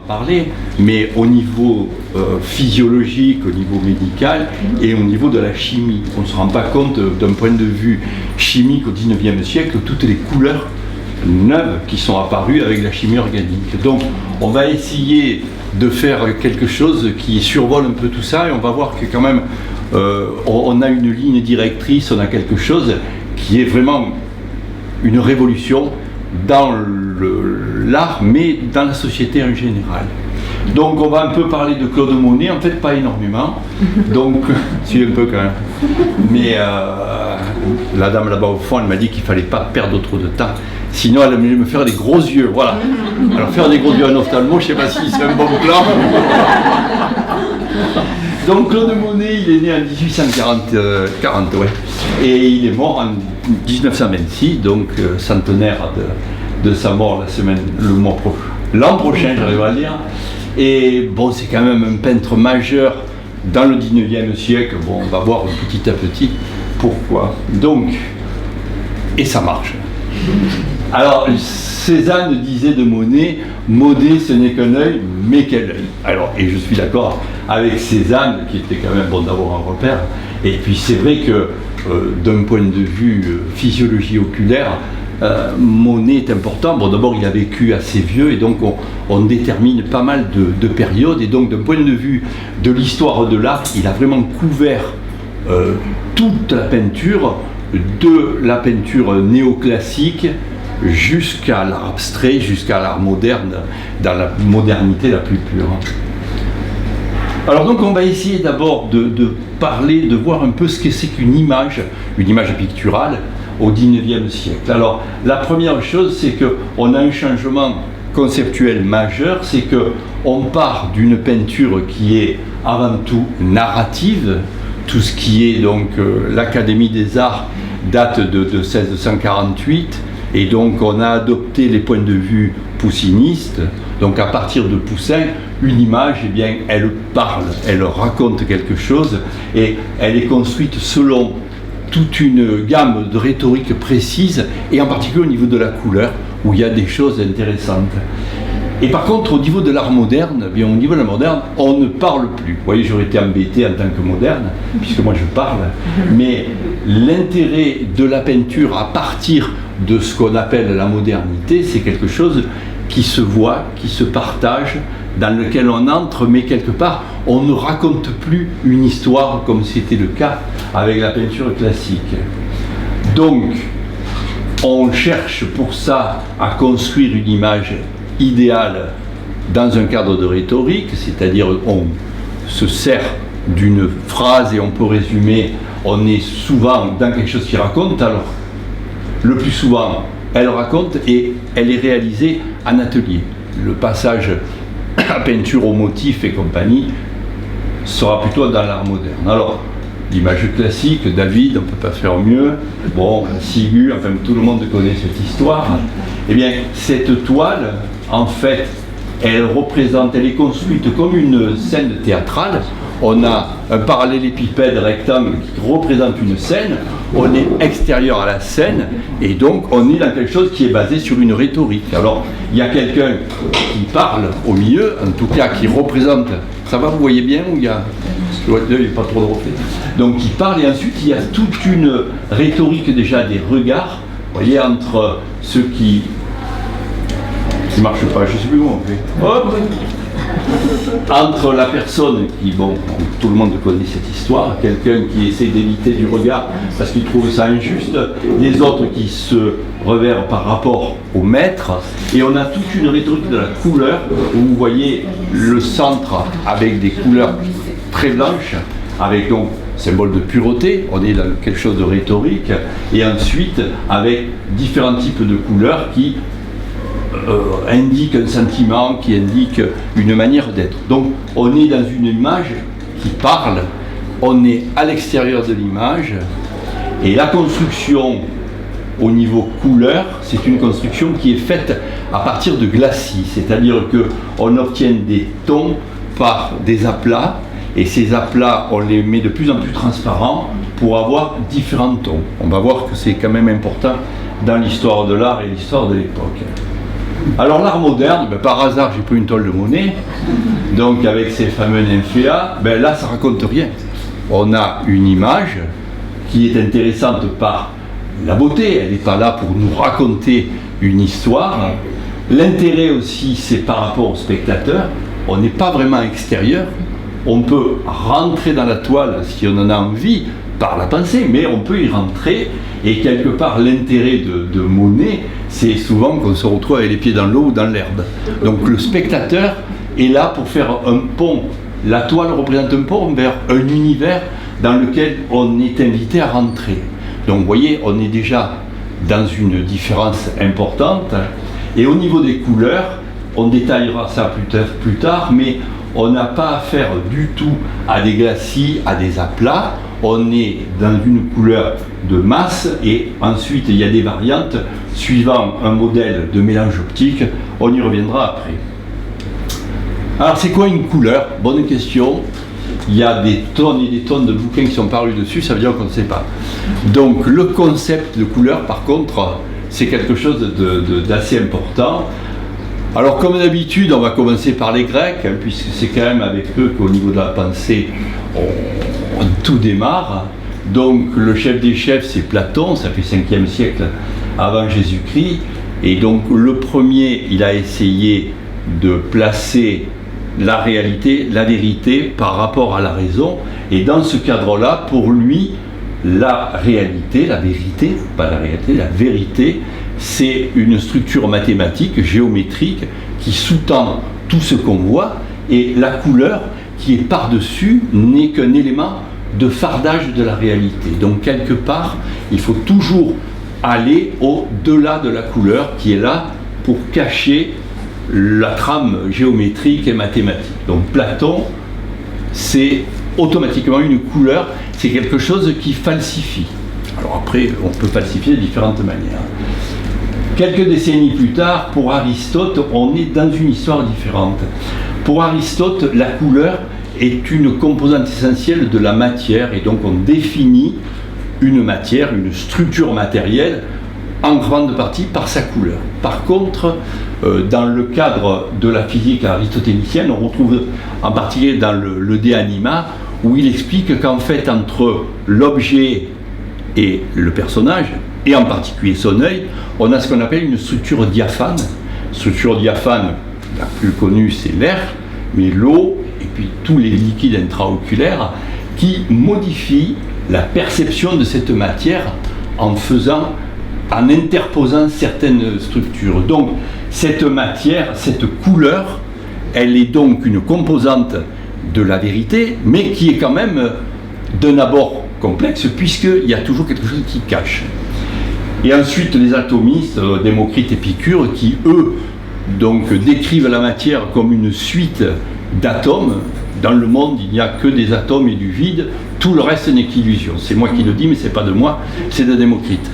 parler, mais au niveau physiologique, au niveau médical et au niveau de la chimie. On ne se rend pas compte d'un point de vue chimique au XIXe siècle toutes les couleurs neuves qui sont apparues avec la chimie organique. Donc on va essayer de faire quelque chose qui survole un peu tout ça et on va voir que quand même on a une ligne directrice, on a quelque chose qui est vraiment une révolution dans l'art, mais dans la société en général. Donc on va un peu parler de Claude Monet, en fait pas énormément, donc si un peu quand même. Mais la dame là-bas au fond, elle m'a dit qu'il ne fallait pas perdre trop de temps, sinon elle allait me faire des gros yeux, voilà. Alors faire des gros yeux à un ophtalmo, je ne sais pas si c'est un bon plan. Donc Claude Monet, il est né en 1840, ouais, et il est mort en 1926, donc centenaire de sa mort l'an prochain, j'arrive à le dire. Et bon, c'est quand même un peintre majeur dans le 19e siècle. Bon, on va voir petit à petit pourquoi. Donc, et ça marche. Alors, Cézanne disait de Monet, Monet ce n'est qu'un œil, mais quel œil. Alors, et je suis d'accord avec Cézanne, qui était quand même bon d'avoir un repère. Et puis c'est vrai que d'un point de vue physiologie oculaire, Monet est important. Bon, d'abord, il a vécu assez vieux et donc on détermine pas mal de périodes. Et donc, d'un point de vue de l'histoire de l'art, il a vraiment couvert toute la peinture, de la peinture néoclassique jusqu'à l'art abstrait, jusqu'à l'art moderne, dans la modernité la plus pure. Alors donc on va essayer d'abord de parler, de voir un peu ce que c'est qu'une image picturale au XIXe siècle. Alors la première chose, c'est qu'on a un changement conceptuel majeur, c'est qu'on part d'une peinture qui est avant tout narrative. Tout ce qui est donc l'Académie des Arts date de 1648 et donc on a adopté les points de vue poussinistes. Donc à partir de Poussin, une image, eh bien, elle parle, elle raconte quelque chose et elle est construite selon toute une gamme de rhétorique précise et en particulier au niveau de la couleur où il y a des choses intéressantes. Et par contre, au niveau de l'art moderne, bien, au niveau de l'art moderne, on ne parle plus. Vous voyez, j'aurais été embêté en tant que moderne, puisque moi je parle, mais l'intérêt de la peinture à partir de ce qu'on appelle la modernité, c'est quelque chose qui se voit, qui se partage, dans lequel on entre, mais quelque part, on ne raconte plus une histoire comme c'était le cas avec la peinture classique. Donc, on cherche pour ça à construire une image idéale dans un cadre de rhétorique, c'est-à-dire on se sert d'une phrase et on peut résumer, on est souvent dans quelque chose qui raconte, alors le plus souvent elle raconte et elle est réalisée en atelier. Le passage à peinture au motif et compagnie sera plutôt dans l'art moderne. Alors, l'image classique, David, on ne peut pas faire mieux, bon, Sigur, enfin tout le monde connaît cette histoire. Eh bien, cette toile, en fait, elle est construite comme une scène théâtrale. On a un parallélépipède rectangle qui représente une scène, on est extérieur à la scène, et donc on est dans quelque chose qui est basé sur une rhétorique. Alors, il y a quelqu'un qui parle au milieu, en tout cas qui représente, ça va, vous voyez bien, ou il y a... Il n'est pas trop de reflet. Donc qui parle, et ensuite il y a toute une rhétorique déjà des regards, vous voyez, entre ceux qui ne marchent pas, je ne sais plus où on fait. Hop, entre la personne qui, bon, tout le monde connaît cette histoire, quelqu'un qui essaie d'éviter du regard parce qu'il trouve ça injuste, les autres qui se reverrent par rapport au maître, et on a toute une rhétorique de la couleur, où vous voyez le centre avec des couleurs très blanches, avec donc symbole de pureté, on est dans quelque chose de rhétorique, et ensuite avec différents types de couleurs qui indique un sentiment, qui indique une manière d'être. Donc on est dans une image qui parle, on est à l'extérieur de l'image, et la construction au niveau couleur, c'est une construction qui est faite à partir de glacis, c'est-à-dire qu'on obtient des tons par des aplats, et ces aplats, on les met de plus en plus transparents pour avoir différents tons. On va voir que c'est quand même important dans l'histoire de l'art et l'histoire de l'époque. Alors l'art moderne, par hasard j'ai pris une toile de Monet, donc avec ces fameux nymphéas, là ça raconte rien. On a une image qui est intéressante par la beauté, elle n'est pas là pour nous raconter une histoire. L'intérêt aussi c'est par rapport au spectateur, on n'est pas vraiment extérieur, on peut rentrer dans la toile si on en a envie par la pensée, mais on peut y rentrer, et quelque part l'intérêt de Monet, c'est souvent qu'on se retrouve avec les pieds dans l'eau ou dans l'herbe. Donc le spectateur est là pour faire un pont. La toile représente un pont vers un univers dans lequel on est invité à rentrer. Donc vous voyez, on est déjà dans une différence importante. Et au niveau des couleurs, on détaillera ça plus tard, mais on n'a pas affaire du tout à des glacis, à des aplats. On est dans une couleur de masse, et ensuite il y a des variantes suivant un modèle de mélange optique. On y reviendra après. Alors c'est quoi une couleur? Bonne question. Il y a des tonnes et des tonnes de bouquins qui sont parus dessus, ça veut dire qu'on ne sait pas. Donc le concept de couleur, par contre, c'est quelque chose d'assez important. Alors comme d'habitude, on va commencer par les Grecs, puisque c'est quand même avec eux qu'au niveau de la pensée, on tout démarre. Donc le chef des chefs, c'est Platon, ça fait 5e siècle avant Jésus-Christ. Et donc le premier, il a essayé de placer la réalité, la vérité par rapport à la raison. Et dans ce cadre-là, pour lui, la réalité, la vérité, pas la réalité, la vérité, c'est une structure mathématique, géométrique, qui sous-tend tout ce qu'on voit, et la couleur qui est par-dessus n'est qu'un élément de fardage de la réalité. Donc quelque part, il faut toujours aller au-delà de la couleur qui est là pour cacher la trame géométrique et mathématique. Donc Platon, c'est automatiquement une couleur, c'est quelque chose qui falsifie. Alors après, on peut falsifier de différentes manières. Quelques décennies plus tard, pour Aristote, on est dans une histoire différente. Pour Aristote, la couleur est une composante essentielle de la matière, et donc on définit une matière, une structure matérielle, en grande partie par sa couleur. Par contre, dans le cadre de la physique aristotélicienne, on retrouve en particulier dans le De Anima, où il explique qu'en fait, entre l'objet et le personnage, et en particulier son œil, on a ce qu'on appelle une structure diaphane. Structure diaphane, la plus connue, c'est l'air, mais l'eau, et puis tous les liquides intraoculaires, qui modifient la perception de cette matière en interposant certaines structures. Donc, cette matière, cette couleur, elle est donc une composante de la vérité, mais qui est quand même d'un abord complexe, puisqu'il y a toujours quelque chose qui cache. Et ensuite, les atomistes, Démocrite et Épicure, qui, eux, donc, décrivent la matière comme une suite d'atomes. Dans le monde, il n'y a que des atomes et du vide, tout le reste n'est qu'illusion. C'est moi qui le dis, mais c'est pas de moi, c'est de Démocrite.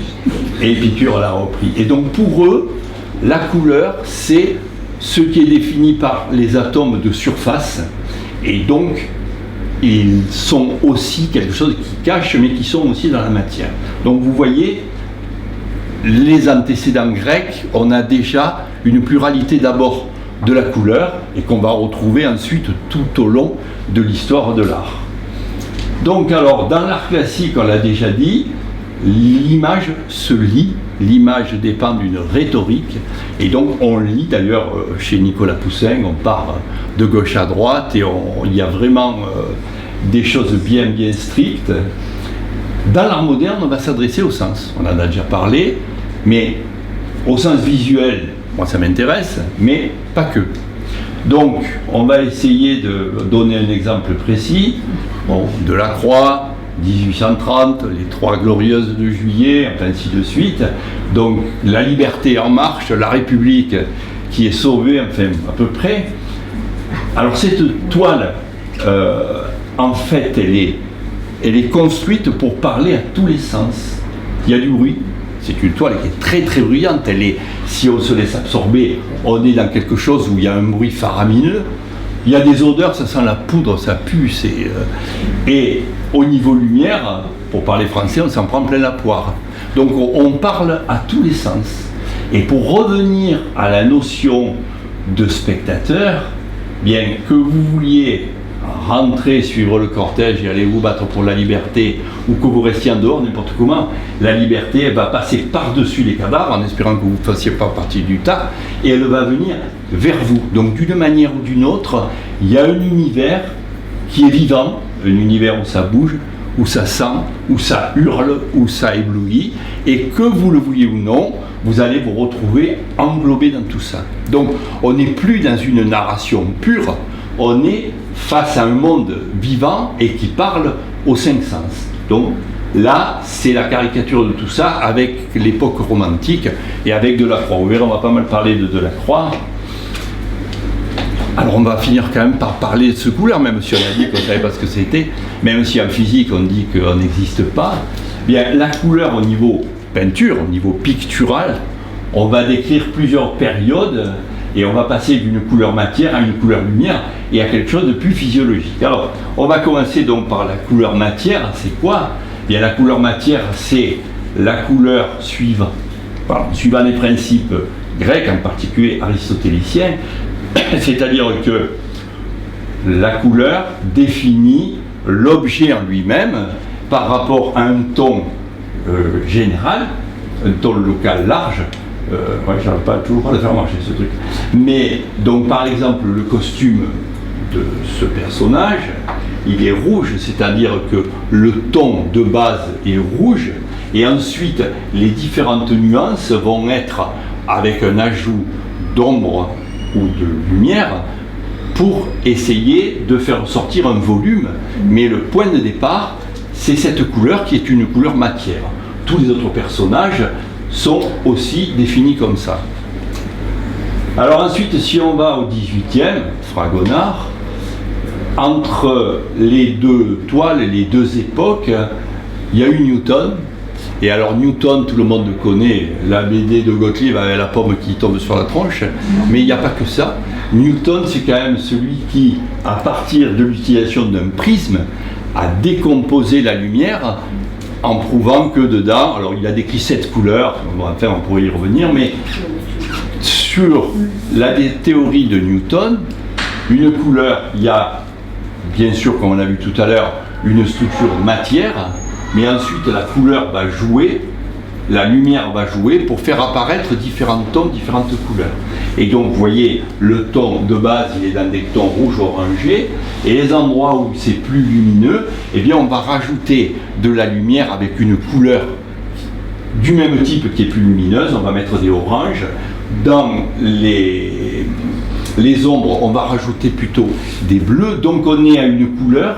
Et Épicure l'a repris. Et donc, pour eux, la couleur, c'est ce qui est défini par les atomes de surface, et donc, ils sont aussi quelque chose qui cache, mais qui sont aussi dans la matière. Donc, vous voyez, les antécédents grecs, on a déjà une pluralité d'abord de la couleur, et qu'on va retrouver ensuite tout au long de l'histoire de l'art. Donc alors, dans l'art classique, on l'a déjà dit, l'image se lit, l'image dépend d'une rhétorique, et donc on lit, d'ailleurs chez Nicolas Poussin, on part de gauche à droite, et il y a vraiment des choses bien strictes. Dans l'art moderne, on va s'adresser au sens, on en a déjà parlé, mais au sens visuel, moi ça m'intéresse, mais pas que. Donc, on va essayer de donner un exemple précis. Bon, Delacroix, 1830, les Trois Glorieuses de Juillet, enfin, ainsi de suite. Donc, la liberté en marche, la République qui est sauvée, enfin, à peu près. Alors, cette toile, en fait, elle est construite pour parler à tous les sens. Il y a du bruit. C'est une toile qui est très très bruyante. Si on se laisse absorber, on est dans quelque chose où il y a un bruit faramineux. Il y a des odeurs, ça sent la poudre, ça pue. Et au niveau lumière, pour parler français, on s'en prend plein la poire. Donc on parle à tous les sens. Et pour revenir à la notion de spectateur, bien que vous vouliez rentrer, suivre le cortège et aller vous battre pour la liberté, ou que vous restiez en dehors, n'importe comment, la liberté elle va passer par-dessus les cadavres, en espérant que vous ne fassiez pas partie du tas, et elle va venir vers vous. Donc d'une manière ou d'une autre, il y a un univers qui est vivant, un univers où ça bouge, où ça sent, où ça hurle, où ça éblouit, et que vous le vouliez ou non, vous allez vous retrouver englobé dans tout ça. Donc on n'est plus dans une narration pure, on est face à un monde vivant et qui parle aux cinq sens. Donc là, c'est la caricature de tout ça avec l'époque romantique et avec Delacroix. Vous verrez, on va pas mal parler de Delacroix. Alors on va finir quand même par parler de ce couleur, même si on a dit qu'on ne savait pas ce que c'était, même si en physique on dit qu'on n'existe pas. Bien, la couleur au niveau peinture, au niveau pictural, on va décrire plusieurs périodes et on va passer d'une couleur matière à une couleur lumière et à quelque chose de plus physiologique. Alors, on va commencer donc par la couleur matière. C'est quoi? Bien, la couleur matière, c'est la couleur suivant les principes grecs, en particulier aristotéliciens, c'est-à-dire que la couleur définit l'objet en lui-même par rapport à un ton général, un ton local large. J'arrive pas toujours à le faire marcher ce truc. Mais donc par exemple le costume de ce personnage, il est rouge, c'est-à-dire que le ton de base est rouge, et ensuite les différentes nuances vont être avec un ajout d'ombre ou de lumière pour essayer de faire sortir un volume, mais le point de départ, c'est cette couleur qui est une couleur matière. Tous les autres personnages sont aussi définis comme ça. Alors ensuite, si on va au 18e, Fragonard, entre les deux toiles, les deux époques, il y a eu Newton. Et alors Newton, tout le monde connaît, la BD de Gottlieb avec la pomme qui tombe sur la tronche, mais il n'y a pas que ça. Newton, c'est quand même celui qui, à partir de l'utilisation d'un prisme, a décomposé la lumière en prouvant que dedans, alors il a décrit 7 couleurs, bon, enfin on pourrait y revenir, mais sur la théorie de Newton, une couleur, il y a bien sûr, comme on a vu tout à l'heure, une structure matière, mais ensuite la couleur va jouer, la lumière va jouer pour faire apparaître différents tons, différentes couleurs. Et donc vous voyez, le ton de base, il est dans des tons rouge-orangé, et les endroits où c'est plus lumineux, eh bien on va rajouter de la lumière avec une couleur du même type qui est plus lumineuse, on va mettre des oranges. Dans les ombres, on va rajouter plutôt des bleus, donc on est à une couleur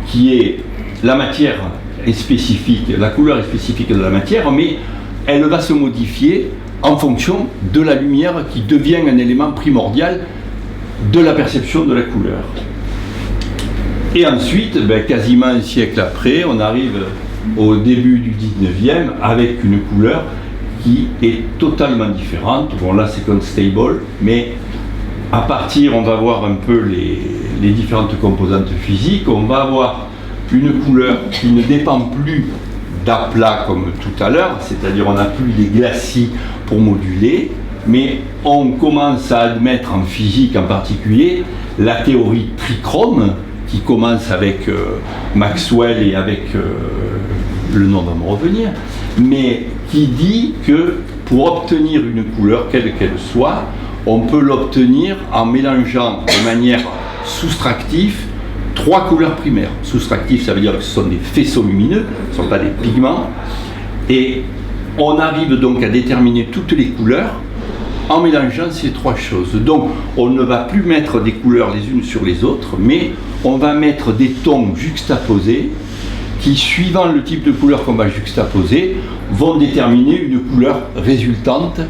qui est, la matière est spécifique, la couleur est spécifique de la matière, mais elle va se modifier en fonction de la lumière qui devient un élément primordial de la perception de la couleur. Et ensuite, quasiment un siècle après, on arrive au début du 19e avec une couleur qui est totalement différente. Bon là c'est Constable, mais à partir, on va voir un peu les différentes composantes physiques, on va avoir une couleur qui ne dépend plus d'aplat comme tout à l'heure, c'est-à-dire on n'a plus des glacis pour moduler, mais on commence à admettre en physique en particulier la théorie trichrome qui commence avec Maxwell et avec le nom va me revenir, mais qui dit que pour obtenir une couleur, quelle qu'elle soit, on peut l'obtenir en mélangeant de manière soustractive 3 couleurs primaires. Soustractif, ça veut dire que ce sont des faisceaux lumineux, ce ne sont pas des pigments. Et on arrive donc à déterminer toutes les couleurs en mélangeant ces 3 choses. Donc on ne va plus mettre des couleurs les unes sur les autres, mais on va mettre des tons juxtaposés qui, suivant le type de couleur qu'on va juxtaposer, vont déterminer une couleur résultante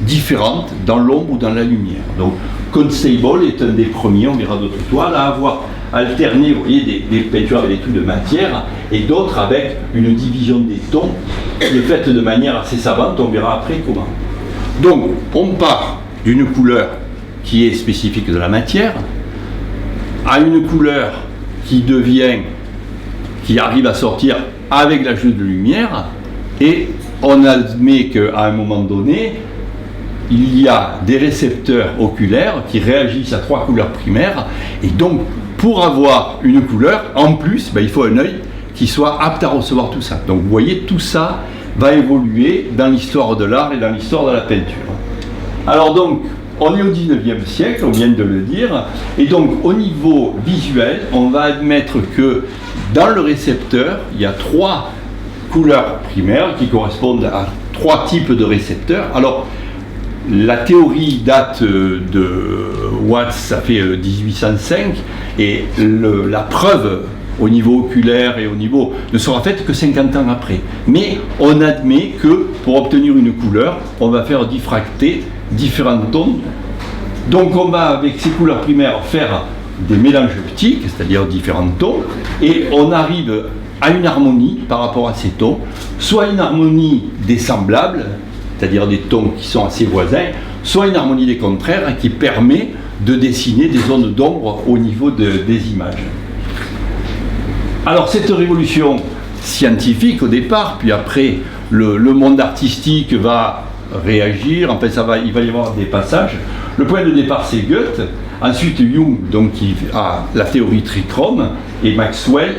différente dans l'ombre ou dans la lumière. Donc Constable est un des premiers, on verra d'autres toiles, à avoir alterné, vous voyez, des peintures avec des trucs de matière et d'autres avec une division des tons qui est faite de manière assez savante, on verra après comment. Donc on part d'une couleur qui est spécifique de la matière à une couleur qui arrive à sortir avec l'ajout de lumière, et on admet qu'à un moment donné, il y a des récepteurs oculaires qui réagissent à 3 couleurs primaires, et donc pour avoir une couleur, en plus, il faut un œil qui soit apte à recevoir tout ça. Donc vous voyez, tout ça va évoluer dans l'histoire de l'art et dans l'histoire de la peinture. Alors donc, on est au 19e siècle, on vient de le dire, et donc au niveau visuel, on va admettre que dans le récepteur, il y a 3 couleurs primaires qui correspondent à 3 types de récepteurs. Alors, la théorie date de Watts, ça fait 1805, et la preuve au niveau oculaire et au niveau ne sera faite que 50 ans après. Mais on admet que pour obtenir une couleur, on va faire diffracter différents tons. Donc on va avec ces couleurs primaires faire des mélanges optiques, c'est-à-dire différents tons, et on arrive à une harmonie par rapport à ces tons, soit une harmonie des semblables, c'est-à-dire des tons qui sont assez voisins, soit une harmonie des contraires qui permet de dessiner des zones d'ombre au niveau des images. Alors cette révolution scientifique au départ, puis après le monde artistique va réagir, en fait il va y avoir des passages. Le point de départ c'est Goethe, ensuite Jung donc, qui a la théorie trichrome, et Maxwell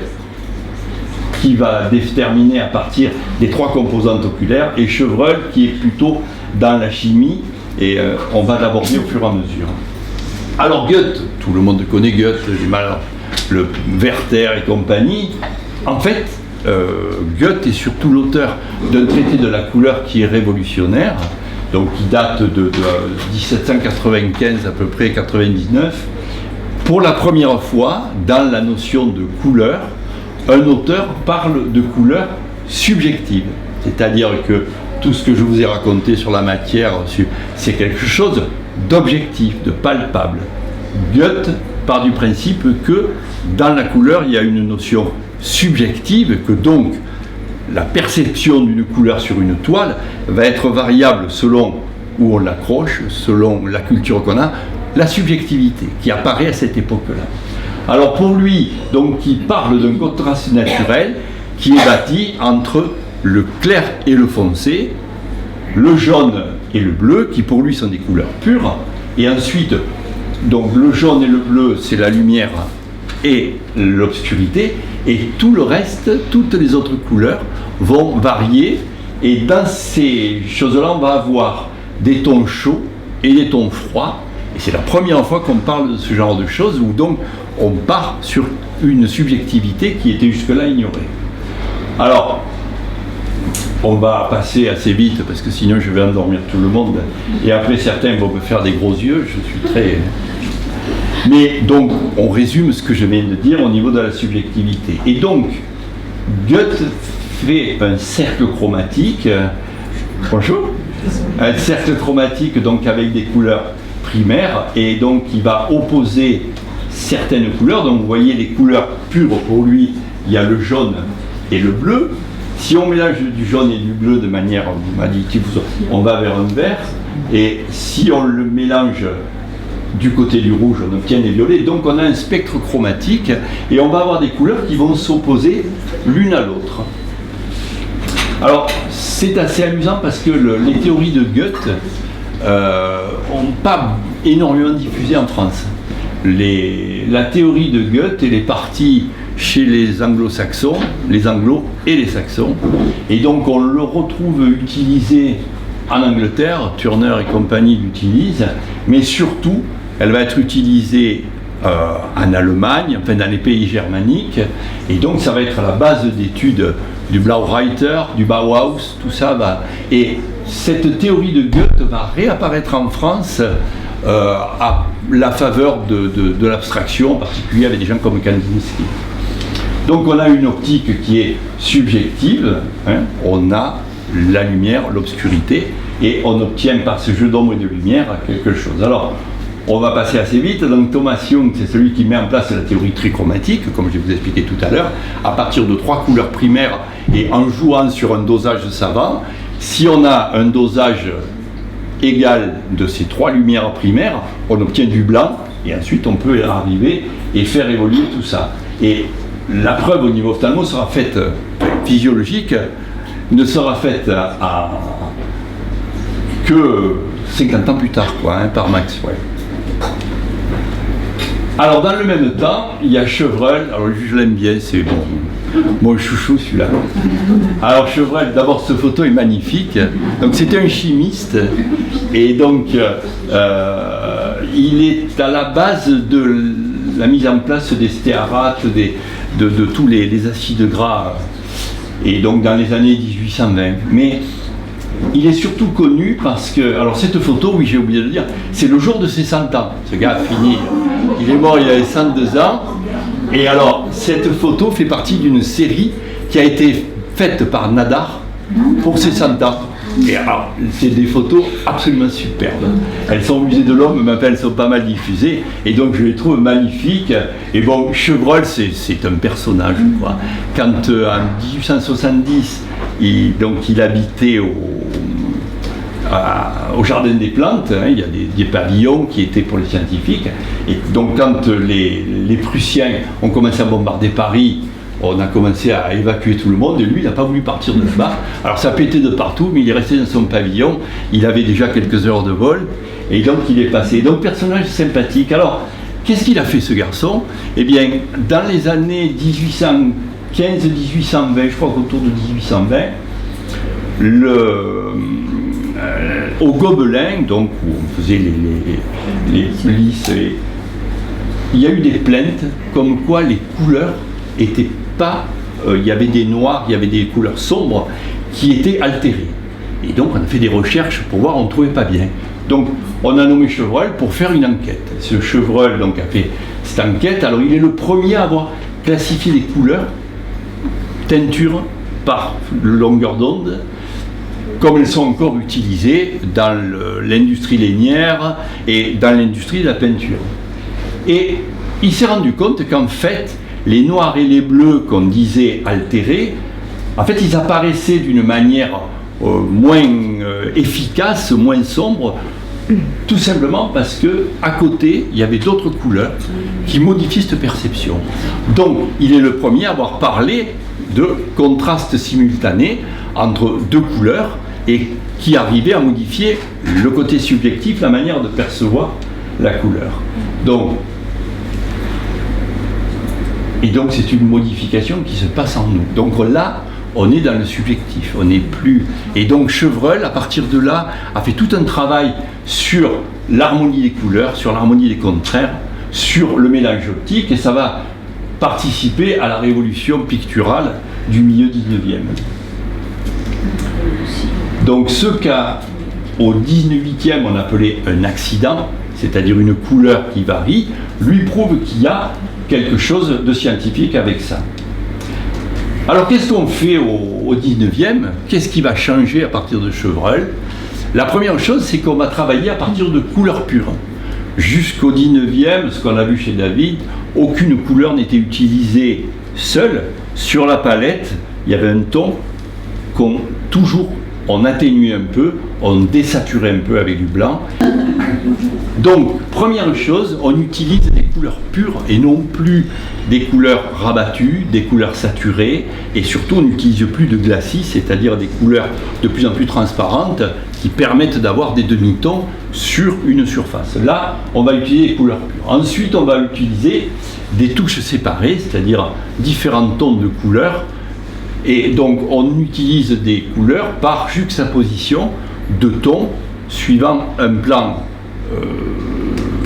qui va déterminer à partir des 3 composantes oculaires, et Chevreul qui est plutôt dans la chimie, et on va l'aborder au fur et à mesure. Alors Goethe, tout le monde connaît Goethe, le Werther et compagnie. En fait, Goethe est surtout l'auteur d'un traité de la couleur qui est révolutionnaire, donc qui date de 1795 à peu près, 99. Pour la première fois, dans la notion de couleur, un auteur parle de couleur subjective, c'est-à-dire que tout ce que je vous ai raconté sur la matière, c'est quelque chose d'objectif, de palpable. Goethe part du principe que dans la couleur, il y a une notion subjective, que donc la perception d'une couleur sur une toile va être variable selon où on l'accroche, selon la culture qu'on a, la subjectivité qui apparaît à cette époque-là. Alors pour lui, donc, il parle d'un contraste naturel qui est bâti entre le clair et le foncé, le jaune et le bleu, qui pour lui sont des couleurs pures, et ensuite, donc le jaune et le bleu, c'est la lumière et l'obscurité, et tout le reste, toutes les autres couleurs vont varier, et dans ces choses-là, on va avoir des tons chauds et des tons froids, et c'est la première fois qu'on parle de ce genre de choses, où donc on part sur une subjectivité qui était jusque-là ignorée. Alors, on va passer assez vite, parce que sinon je vais endormir tout le monde, et après certains vont me faire des gros yeux, je suis très... Mais donc, on résume ce que je viens de dire au niveau de la subjectivité. Et donc, Goethe fait un cercle chromatique, bonjour, un cercle chromatique donc avec des couleurs primaires, et donc il va opposer certaines couleurs. Donc vous voyez les couleurs pures, pour lui, il y a le jaune et le bleu. Si on mélange du jaune et du bleu de manière additive, on va vers un vert, et si on le mélange du côté du rouge, on obtient les violets. Donc on a un spectre chromatique, et on va avoir des couleurs qui vont s'opposer l'une à l'autre. Alors c'est assez amusant parce que les théories de Goethe n'ont pas énormément diffusé en France. La théorie de Goethe, elle est partie chez les anglo-saxons, les anglos et les saxons, et donc on le retrouve utilisé en Angleterre, Turner et compagnie l'utilisent, mais surtout elle va être utilisée en Allemagne, enfin dans les pays germaniques, et donc ça va être la base d'études du Blaureiter, du Bauhaus, tout ça va. Et cette théorie de Goethe va réapparaître en France à la faveur de l'abstraction, en particulier avec des gens comme Kandinsky. Donc on a une optique qui est subjective, hein, on a la lumière, l'obscurité, et on obtient par ce jeu d'ombre et de lumière quelque chose. Alors, on va passer assez vite. Donc Thomas Young, c'est celui qui met en place la théorie trichromatique, comme je vous ai expliqué tout à l'heure, à partir de 3 couleurs primaires et en jouant sur un dosage savant. Si on a un dosage égal de ces 3 lumières primaires, on obtient du blanc, et ensuite on peut arriver et faire évoluer tout ça. Et la preuve au niveau ophtalmo sera faite, physiologique, ne sera faite que 50 ans plus tard, quoi, hein, par Maxwell. Alors dans le même temps, il y a Chevreul, alors je l'aime bien, c'est mon chouchou celui-là. Alors Chevreul, d'abord cette photo est magnifique, donc c'était un chimiste, et donc il est à la base de la mise en place des stéarates, de tous les acides gras, et donc dans les années 1820. Mais il est surtout connu parce que, alors cette photo, oui j'ai oublié de le dire, c'est le jour de ses 100 ans, ce gars a fini. Il est mort il avait 102 ans. Et alors, cette photo fait partie d'une série qui a été faite par Nadar pour ses 100 ans. Et alors, c'est des photos absolument superbes. Elles sont au musée de l'Homme, mais elles sont pas mal diffusées. Et donc, je les trouve magnifiques. Et bon, Chevreul, c'est un personnage, quoi. Quand, en 1870, il habitait au Jardin des Plantes, hein, il y a des pavillons qui étaient pour les scientifiques. Et donc quand les Prussiens ont commencé à bombarder Paris, on a commencé à évacuer tout le monde, et lui, il n'a pas voulu partir de là-bas. Alors ça pétait de partout, mais il est resté dans son pavillon. Il avait déjà quelques heures de vol, et donc il est passé. Donc personnage sympathique. Alors, qu'est-ce qu'il a fait ce garçon? Eh bien, dans les années 1815-1820, je crois qu'autour de 1820, au Gobelin, donc où on faisait les polices, il y a eu des plaintes comme quoi les couleurs étaient pas, il y avait des noirs, il y avait des couleurs sombres qui étaient altérées. Et donc on a fait des recherches pour voir, on ne trouvait pas bien. Donc on a nommé Chevreul pour faire une enquête. Ce Chevreul donc a fait cette enquête. Alors il est le premier à avoir classifié les couleurs, teinture par longueur d'onde, comme elles sont encore utilisées dans l'industrie lainière et dans l'industrie de la peinture. Et il s'est rendu compte qu'en fait, les noirs et les bleus qu'on disait altérés, en fait, ils apparaissaient d'une manière moins efficace, moins sombre, tout simplement parce que à côté, il y avait d'autres couleurs qui modifiaient cette perception. Donc, il est le premier à avoir parlé de contraste simultané entre deux couleurs et qui arrivait à modifier le côté subjectif, la manière de percevoir la couleur. Donc c'est une modification qui se passe en nous. Donc là, on est dans le subjectif, on n'est plus... Et donc Chevreul, à partir de là, a fait tout un travail sur l'harmonie des couleurs, sur l'harmonie des contraires, sur le mélange optique, et ça va participer à la révolution picturale du milieu 19e. Donc ce qu'au 18e on appelait un accident, c'est-à-dire une couleur qui varie, lui prouve qu'il y a quelque chose de scientifique avec ça. Alors qu'est-ce qu'on fait au 19e? Qu'est-ce qui va changer à partir de Chevreul? La première chose, c'est qu'on va travailler à partir de couleurs pures. Jusqu'au 19e, ce qu'on a vu chez David, aucune couleur n'était utilisée seule. Sur la palette, il y avait un ton qu'on atténuait un peu, on désaturait un peu avec du blanc. Donc, première chose, on utilise des couleurs pures et non plus des couleurs rabattues, des couleurs saturées, et surtout on n'utilise plus de glacis, c'est-à-dire des couleurs de plus en plus transparentes qui permettent d'avoir des demi-tons sur une surface. Là, on va utiliser des couleurs pures. Ensuite, on va utiliser des touches séparées, c'est-à-dire différents tons de couleurs. Et donc, on utilise des couleurs par juxtaposition de tons suivant un plan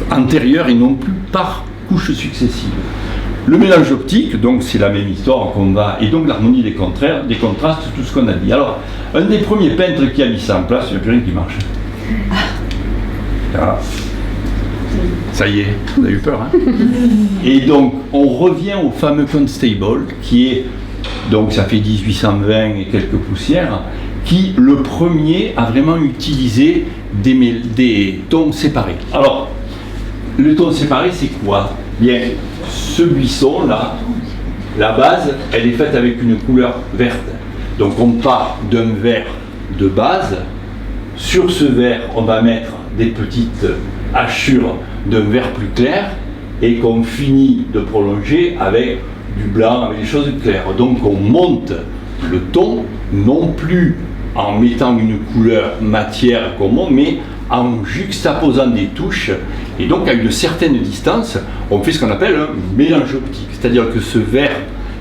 antérieur et non plus par couches successives. Le mélange optique, donc c'est la même histoire qu'on va, et donc l'harmonie des contraires, des contrastes, tout ce qu'on a dit. Alors, un des premiers peintres qui a mis ça en place, il n'y a plus rien qui marche. Ah. Ça y est, vous avez eu peur, hein? Et donc, on revient au fameux Constable, qui est, donc ça fait 1820 et quelques poussières, qui, le premier, a vraiment utilisé des tons séparés. Alors, le ton séparé, c'est quoi? Bien, ce buisson-là, la base, elle est faite avec une couleur verte. Donc, on part d'un vert de base. Sur ce vert, on va mettre des petites hachures d'un vert plus clair et qu'on finit de prolonger avec du blanc, avec des choses claires. Donc, on monte le ton, non plus en mettant une couleur matière comme on, mais en juxtaposant des touches, et donc à une certaine distance, on fait ce qu'on appelle un mélange optique. C'est-à-dire que ce vert,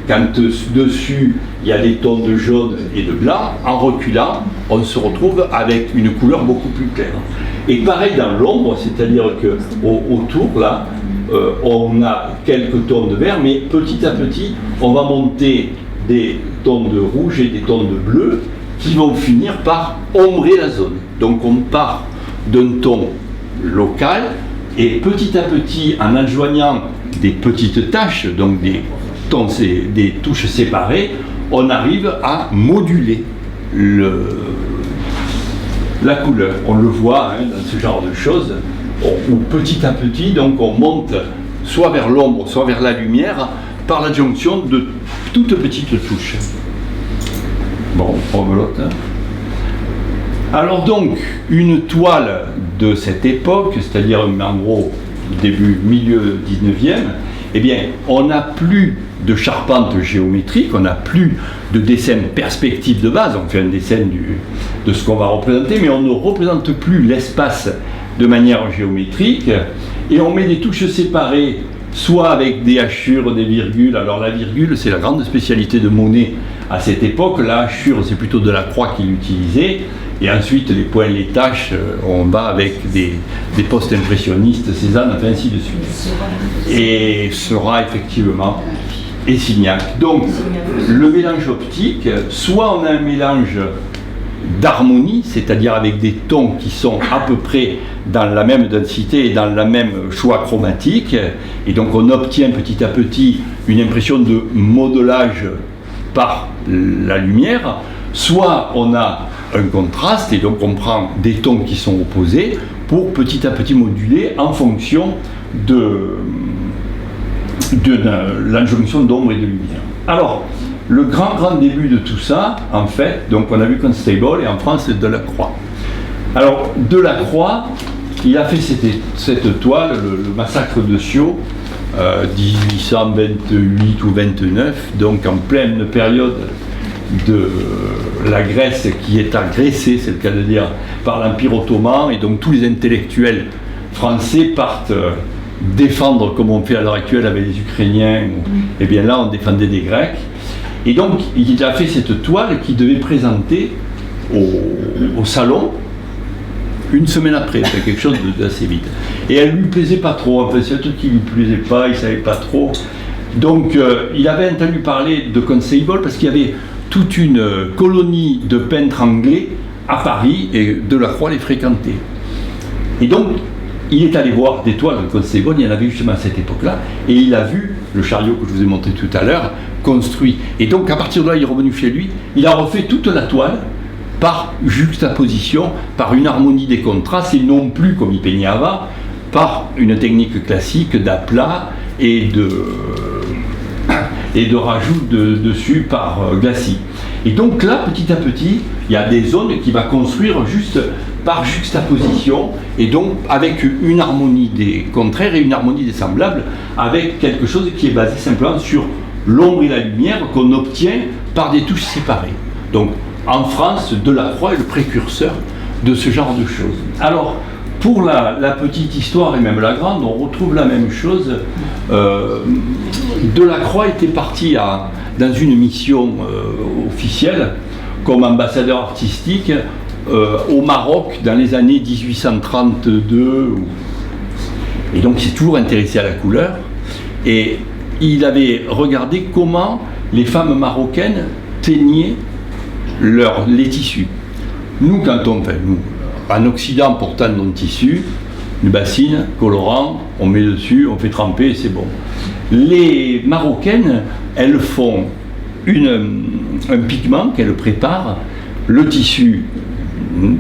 quand dessus il y a des tons de jaune et de blanc, en reculant, on se retrouve avec une couleur beaucoup plus claire. Et pareil dans l'ombre, c'est-à-dire que autour là, on a quelques tons de vert, mais petit à petit, on va monter des tons de rouge et des tons de bleu qui vont finir par ombrer la zone. Donc on part d'un ton local et petit à petit, en adjoignant des petites taches, donc des touches séparées, on arrive à moduler la couleur. On le voit dans ce genre de choses, où petit à petit, donc on monte soit vers l'ombre, soit vers la lumière, par l'adjonction de toutes petites touches. Bon, on rebelote. Alors donc, une toile de cette époque, c'est-à-dire en gros milieu 19e, eh bien, on n'a plus de charpente géométrique, on n'a plus de dessin perspective de base, on fait un dessin de ce qu'on va représenter, mais on ne représente plus l'espace de manière géométrique, et on met des touches séparées, soit avec des hachures, des virgules. Alors la virgule, c'est la grande spécialité de Monet à cette époque. La hachure, c'est plutôt de la croix qu'il utilisait. Et ensuite, les points, les taches, on va avec des postes impressionnistes, Cézanne, enfin ainsi de suite. Et Seurat, effectivement, et Signac. Donc, le mélange optique, soit on a un mélange d'harmonie, c'est-à-dire avec des tons qui sont à peu près dans la même densité et dans la même choix chromatique, et donc on obtient petit à petit une impression de modelage par la lumière, soit on a un contraste, et donc on prend des tons qui sont opposés pour petit à petit moduler en fonction de l'injonction d'ombre et de lumière. Alors, le grand début de tout ça, en fait, donc on a vu Constable, et en France c'est Delacroix. Alors, Delacroix, il a fait cette toile, le massacre de Sceaux, 1828 ou 29, donc en pleine période de la Grèce qui est agressée, c'est le cas de dire, par l'Empire ottoman, et donc tous les intellectuels français partent défendre, comme on fait à l'heure actuelle avec les Ukrainiens, et bien là on défendait des Grecs. Et donc, il a fait cette toile qui devait présenter au salon une semaine après, c'est quelque chose d'assez vite. Et elle lui plaisait pas trop, enfin c'est un truc qui lui plaisait pas, il savait pas trop. Donc, il avait entendu parler de Constable parce qu'il y avait toute une colonie de peintres anglais à Paris et Delacroix les fréquentait. Et donc, il est allé voir des toiles de Constable, il y en avait justement à cette époque-là, et il a vu le chariot que je vous ai montré tout à l'heure, construit. Et donc à partir de là, il est revenu chez lui, il a refait toute la toile par juxtaposition, par une harmonie des contrastes, et non plus, comme il peignait avant, par une technique classique d'aplat et de rajout dessus par glacis. Et donc là, petit à petit, il y a des zones qu'il va construire juste par juxtaposition, et donc avec une harmonie des contraires et une harmonie des semblables, avec quelque chose qui est basé simplement sur l'ombre et la lumière qu'on obtient par des touches séparées. Donc en France, Delacroix est le précurseur de ce genre de choses. Alors, pour la petite histoire et même la grande, on retrouve la même chose. Delacroix était parti dans une mission officielle comme ambassadeur artistique au Maroc dans les années 1832. Et donc il s'est toujours intéressé à la couleur. Et il avait regardé comment les femmes marocaines teignaient les tissus. Nous, en Occident, portant nos tissus, une bassine, colorant, on met dessus, on fait tremper et c'est bon. Les Marocaines, elles font un pigment qu'elles préparent, le tissu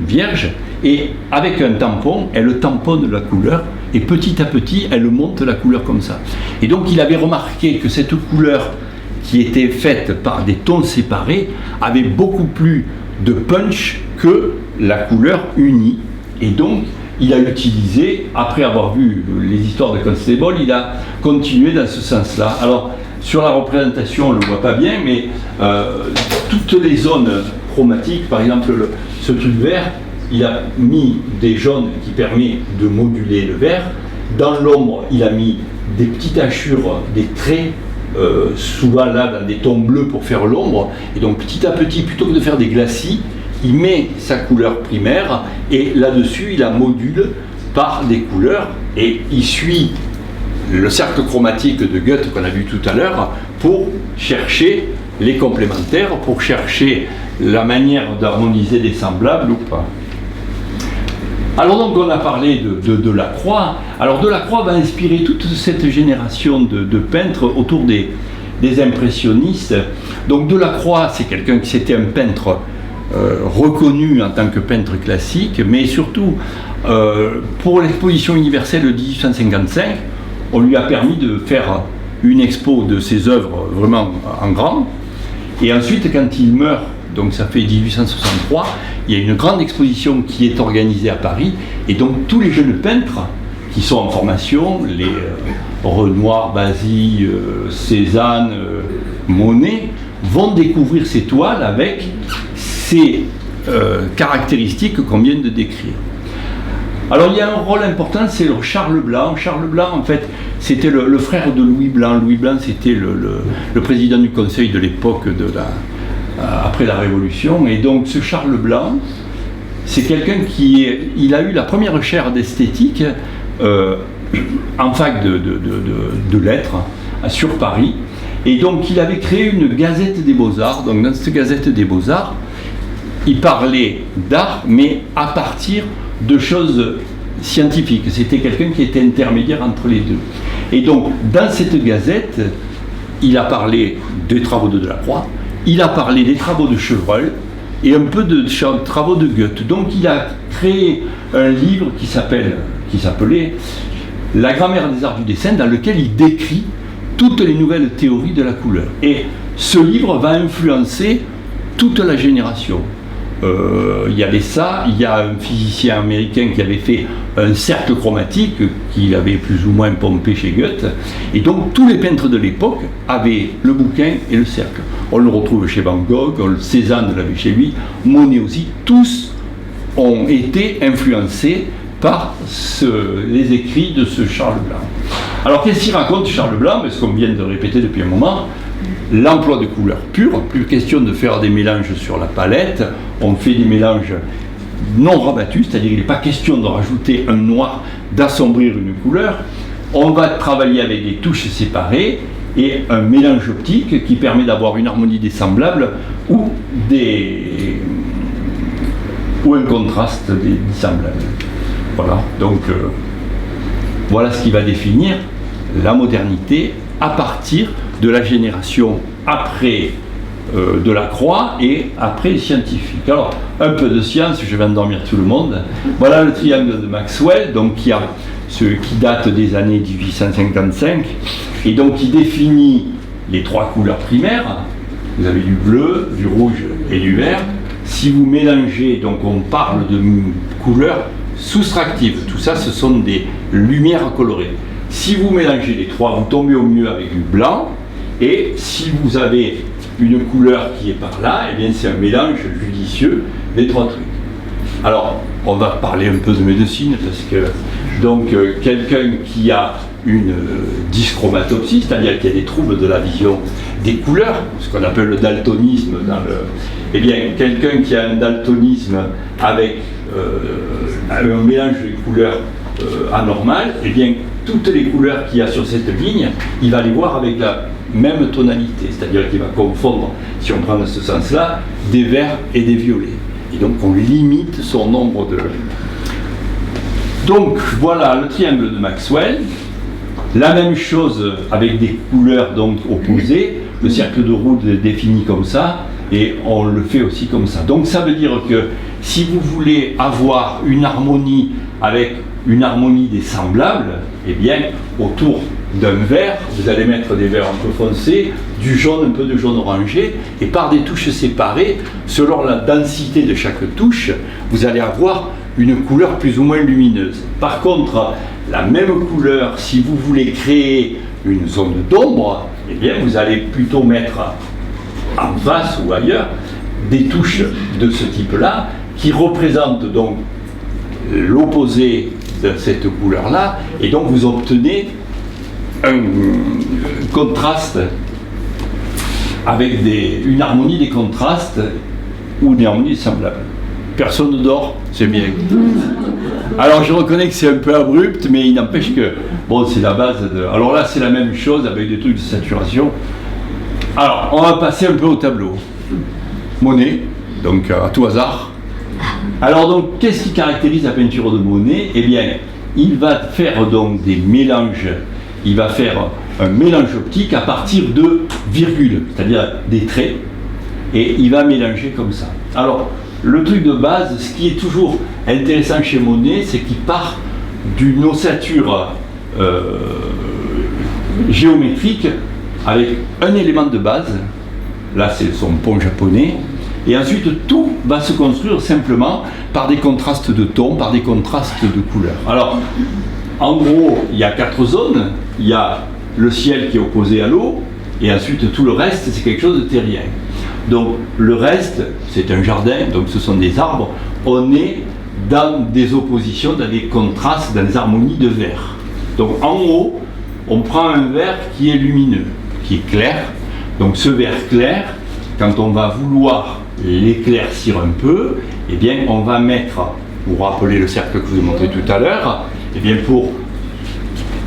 vierge, et avec un tampon, elles tamponnent la couleur, et petit à petit, elles montent la couleur comme ça. Et donc, il avait remarqué que cette couleur qui était faite par des tons séparés avait beaucoup plus de punch que la couleur unie. Et donc, il a utilisé, après avoir vu les histoires de Constable, il a continué dans ce sens-là. Alors, sur la représentation, on ne le voit pas bien, mais toutes les zones chromatique. Par exemple, ce truc vert, il a mis des jaunes qui permettent de moduler le vert. Dans l'ombre, il a mis des petites hachures, des traits, souvent là dans des tons bleus pour faire l'ombre. Et donc petit à petit, plutôt que de faire des glacis, il met sa couleur primaire et là-dessus, il la module par des couleurs et il suit le cercle chromatique de Goethe qu'on a vu tout à l'heure pour chercher les complémentaires, pour chercher la manière d'harmoniser des semblables ou pas. Alors donc on a parlé de Delacroix. Alors Delacroix va inspirer toute cette génération de peintres autour des impressionnistes. Donc Delacroix, c'est quelqu'un qui c'était un peintre reconnu en tant que peintre classique, mais surtout pour l'exposition universelle de 1855, on lui a permis de faire une expo de ses œuvres vraiment en grand. Et ensuite, quand il meurt, donc ça fait 1863, il y a une grande exposition qui est organisée à Paris, et donc tous les jeunes peintres qui sont en formation, les Renoir, Basile, Cézanne, Monet, vont découvrir ces toiles avec ces caractéristiques qu'on vient de décrire. Alors il y a un rôle important, c'est le Charles Blanc. Charles Blanc, en fait, c'était le frère de Louis Blanc. Louis Blanc, c'était le président du Conseil de l'époque après la Révolution. Et donc ce Charles Blanc, c'est quelqu'un il a eu la première chaire d'esthétique en fac de lettres sur Paris. Et donc il avait créé une gazette des Beaux-Arts. Donc dans cette gazette des Beaux-Arts, il parlait d'art, mais à partir de choses scientifiques. C'était quelqu'un qui était intermédiaire entre les deux. Et donc, dans cette gazette, il a parlé des travaux de Delacroix, il a parlé des travaux de Chevreul et un peu de travaux de Goethe. Donc, il a créé un livre qui s'appelait La grammaire des arts du dessin, dans lequel il décrit toutes les nouvelles théories de la couleur. Et ce livre va influencer toute la génération. Il y avait ça, il y a un physicien américain qui avait fait un cercle chromatique qu'il avait plus ou moins pompé chez Goethe, et donc tous les peintres de l'époque avaient le bouquin et le cercle. On le retrouve chez Van Gogh, Cézanne l'avait chez lui, Monet aussi, tous ont été influencés par les écrits de ce Charles Blanc. Alors qu'est-ce qu'il raconte Charles Blanc? Parce qu'on vient de répéter depuis un moment, l'emploi de couleurs pures, plus question de faire des mélanges sur la palette, on fait des mélanges non rabattus, c'est-à-dire qu'il n'est pas question de rajouter un noir, d'assombrir une couleur, on va travailler avec des touches séparées et un mélange optique qui permet d'avoir une harmonie des semblables ou un contraste des dissemblables. Voilà, donc voilà ce qui va définir la modernité à partir de la génération après Delacroix et après les scientifiques. Alors, un peu de science, je vais endormir tout le monde. Voilà le triangle de Maxwell, donc qui date des années 1855, et donc qui définit les trois couleurs primaires. Vous avez du bleu, du rouge et du vert. Si vous mélangez, donc on parle de couleurs soustractives. Tout ça, ce sont des lumières colorées. Si vous mélangez les trois, vous tombez au mieux avec du blanc. Et si vous avez une couleur qui est par là, eh bien c'est un mélange judicieux des trois trucs. Alors, on va parler un peu de médecine, parce que donc quelqu'un qui a une dyschromatopsie, c'est-à-dire qu'il y a des troubles de la vision des couleurs, ce qu'on appelle le daltonisme, eh bien quelqu'un qui a un daltonisme avec un mélange de couleurs anormal, eh bien toutes les couleurs qu'il y a sur cette ligne, il va les voir avec la même tonalité, c'est-à-dire qu'il va confondre, si on prend dans ce sens-là, des verts et des violets. Et donc on limite son nombre de... Donc voilà le triangle de Maxwell, la même chose avec des couleurs donc opposées, le cercle de Roode est défini comme ça, et on le fait aussi comme ça. Donc ça veut dire que si vous voulez avoir une harmonie avec une harmonie des semblables, eh bien autour d'un vert, vous allez mettre des verts un peu foncés, du jaune, un peu de jaune orangé, et par des touches séparées, selon la densité de chaque touche, vous allez avoir une couleur plus ou moins lumineuse. Par contre, la même couleur, si vous voulez créer une zone d'ombre, eh bien vous allez plutôt mettre en face ou ailleurs des touches de ce type-là qui représentent donc l'opposé de cette couleur-là, et donc vous obtenez un contraste avec une harmonie des contrastes ou une harmonie semblable. Personne ne dort, c'est bien. Alors je reconnais que c'est un peu abrupt, mais il n'empêche que, bon, c'est la base de... Alors là, c'est la même chose avec des trucs de saturation. Alors, on va passer un peu au tableau. Monet, donc à tout hasard. Alors donc, qu'est-ce qui caractérise la peinture de Monet? Eh bien, il va faire donc des mélanges, il va faire un mélange optique à partir de virgules, c'est-à-dire des traits, et il va mélanger comme ça. Alors, le truc de base, ce qui est toujours intéressant chez Monet, c'est qu'il part d'une ossature géométrique avec un élément de base, là c'est son pont japonais, et ensuite tout va se construire simplement par des contrastes de tons, par des contrastes de couleurs. Alors, en gros, il y a 4 zones, il y a le ciel qui est opposé à l'eau, et ensuite tout le reste c'est quelque chose de terrien. Donc le reste, c'est un jardin, donc ce sont des arbres. On est dans des oppositions, dans des contrastes, dans des harmonies de vert. Donc en haut, on prend un vert qui est lumineux, qui est clair. Donc ce vert clair, quand on va vouloir l'éclaircir un peu, eh bien on va mettre, pour rappeler le cercle que je vous ai montré tout à l'heure, eh bien pour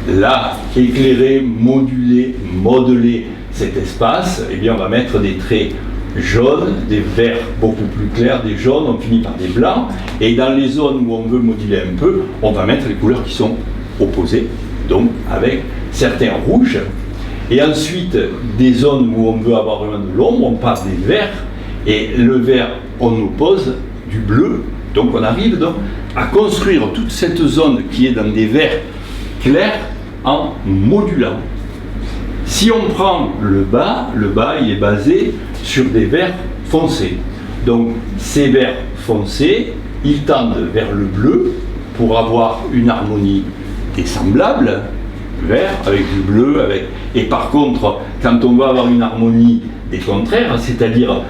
là éclairer, modeler cet espace, eh bien on va mettre des traits jaunes, des verts beaucoup plus clairs, des jaunes, on finit par des blancs, et dans les zones où on veut moduler un peu, on va mettre les couleurs qui sont opposées, donc avec certains rouges, et ensuite des zones où on veut avoir vraiment de l'ombre, on passe des verts, et le vert on oppose du bleu, donc on arrive donc à construire toute cette zone qui est dans des verts clairs en modulant. Si on prend le bas il est basé sur des verts foncés. Donc ces verts foncés, ils tendent vers le bleu pour avoir une harmonie des semblables, vert avec du bleu, et par contre, quand on va avoir une harmonie des contraires, c'est-à-dire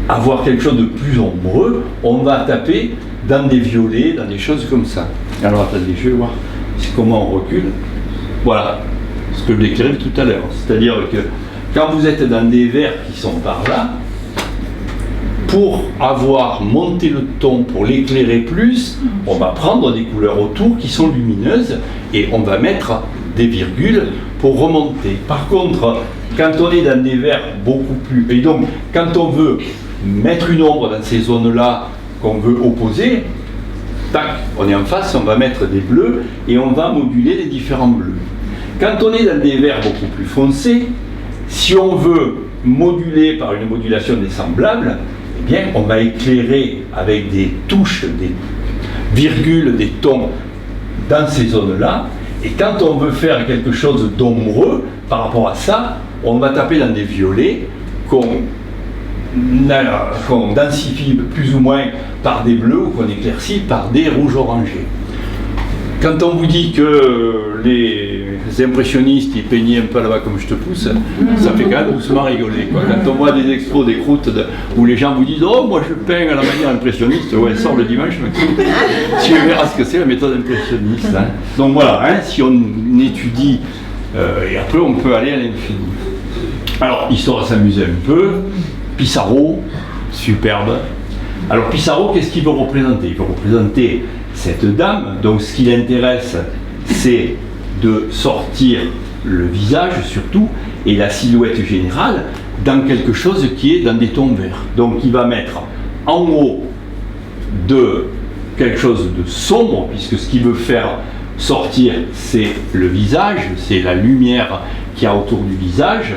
avoir quelque chose de plus ombreux, on va taper dans des violets, dans des choses comme ça. Alors attendez, je vais voir comment on recule. Voilà ce que je décrivais tout à l'heure. C'est-à-dire que quand vous êtes dans des verts qui sont par là, pour avoir monté le ton, pour l'éclairer plus, on va prendre des couleurs autour qui sont lumineuses et on va mettre des virgules pour remonter. Par contre, quand on est dans des verts beaucoup plus... Et donc, quand on veut mettre une ombre dans ces zones-là qu'on veut opposer, tac, on est en face, on va mettre des bleus et on va moduler les différents bleus. Quand on est dans des verts beaucoup plus foncés, si on veut moduler par une modulation des semblables, eh bien, on va éclairer avec des touches, des virgules, des tons dans ces zones-là. Et quand on veut faire quelque chose d'ombreux par rapport à ça, on va taper dans des violets qu'on densifie plus ou moins par des bleus ou qu'on éclaircit par des rouges orangés. Quand on vous dit que les impressionnistes ils peignaient un peu là-bas comme je te pousse, ça fait quand même doucement rigoler, quoi. Quand on voit des expos, des croûtes où les gens vous disent oh moi je peins à la manière impressionniste, ouais sort le dimanche, tu verras ce que c'est la méthode impressionniste. Hein. Donc voilà, hein, si on étudie et après on peut aller à l'infini. Alors histoire de s'amuser un peu, Pissarro, superbe. Alors Pissarro, qu'est-ce qu'il veut représenter? Il veut représenter cette dame, donc ce qui l'intéresse, c'est de sortir le visage surtout, et la silhouette générale, dans quelque chose qui est dans des tons verts. Donc il va mettre en haut de quelque chose de sombre, puisque ce qu'il veut faire sortir, c'est le visage, c'est la lumière qu'il y a autour du visage,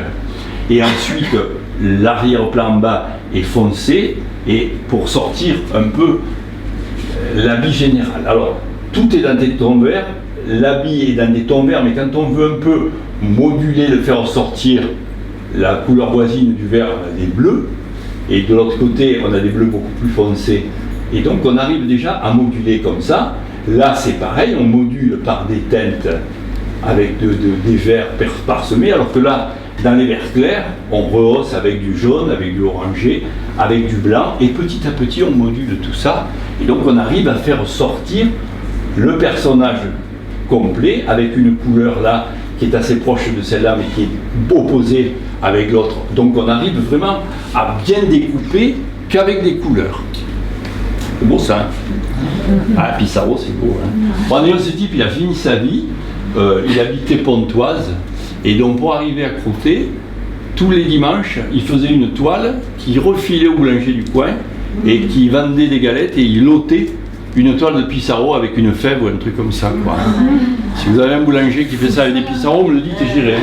et ensuite l'arrière-plan bas est foncé, et pour sortir un peu l'habit général. Alors, tout est dans des tons verts, l'habit est dans des tons verts, mais quand on veut un peu moduler, le faire sortir la couleur voisine du vert, on a des bleus, et de l'autre côté, on a des bleus beaucoup plus foncés. Et donc, on arrive déjà à moduler comme ça. Là, c'est pareil, on module par des teintes avec des verts parsemés, alors que là, dans les verts clairs, on rehausse avec du jaune, avec du orangé, avec du blanc, et petit à petit on module tout ça, et donc on arrive à faire sortir le personnage complet avec une couleur là qui est assez proche de celle-là mais qui est opposée avec l'autre. Donc on arrive vraiment à bien découper qu'avec des couleurs. C'est beau ça, hein? Ah, Pissarro, c'est beau. Hein? Bon, d'ailleurs, ce type, il a fini sa vie, il habitait Pontoise, et donc pour arriver à croûter, tous les dimanches, il faisait une toile qu'il refilait au boulanger du coin et qui vendait des galettes et il lotait une toile de Pissarro avec une fève ou un truc comme ça, quoi. Si vous avez un boulanger qui fait ça avec des Pissarro, me le dites et j'irai.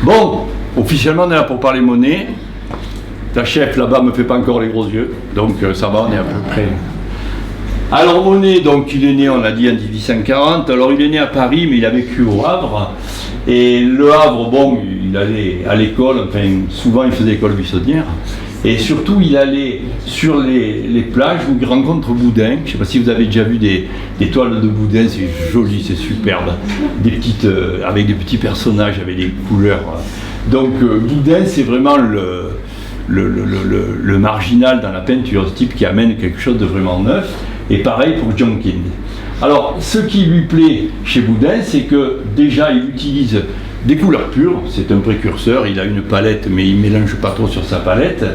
Bon, officiellement on est là pour parler monnaie. La chef là-bas me fait pas encore les gros yeux, donc ça va, on est à peu près. Alors Monet, donc il est né, on l'a dit, en 1840. Alors il est né à Paris, mais il a vécu au Havre. Et le Havre, bon, il allait à l'école, enfin souvent il faisait l'école buissonnière. Et surtout, il allait sur les plages où il rencontre Boudin. Je ne sais pas si vous avez déjà vu des toiles de Boudin, c'est joli, c'est superbe. Des petites, avec des petits personnages, avec des couleurs. Donc Boudin, c'est vraiment le marginal dans la peinture, ce type qui amène quelque chose de vraiment neuf. Et pareil pour Jonkin. Alors, ce qui lui plaît chez Boudin, c'est que déjà, il utilise des couleurs pures, c'est un précurseur, il a une palette, mais il ne mélange pas trop sur sa palette.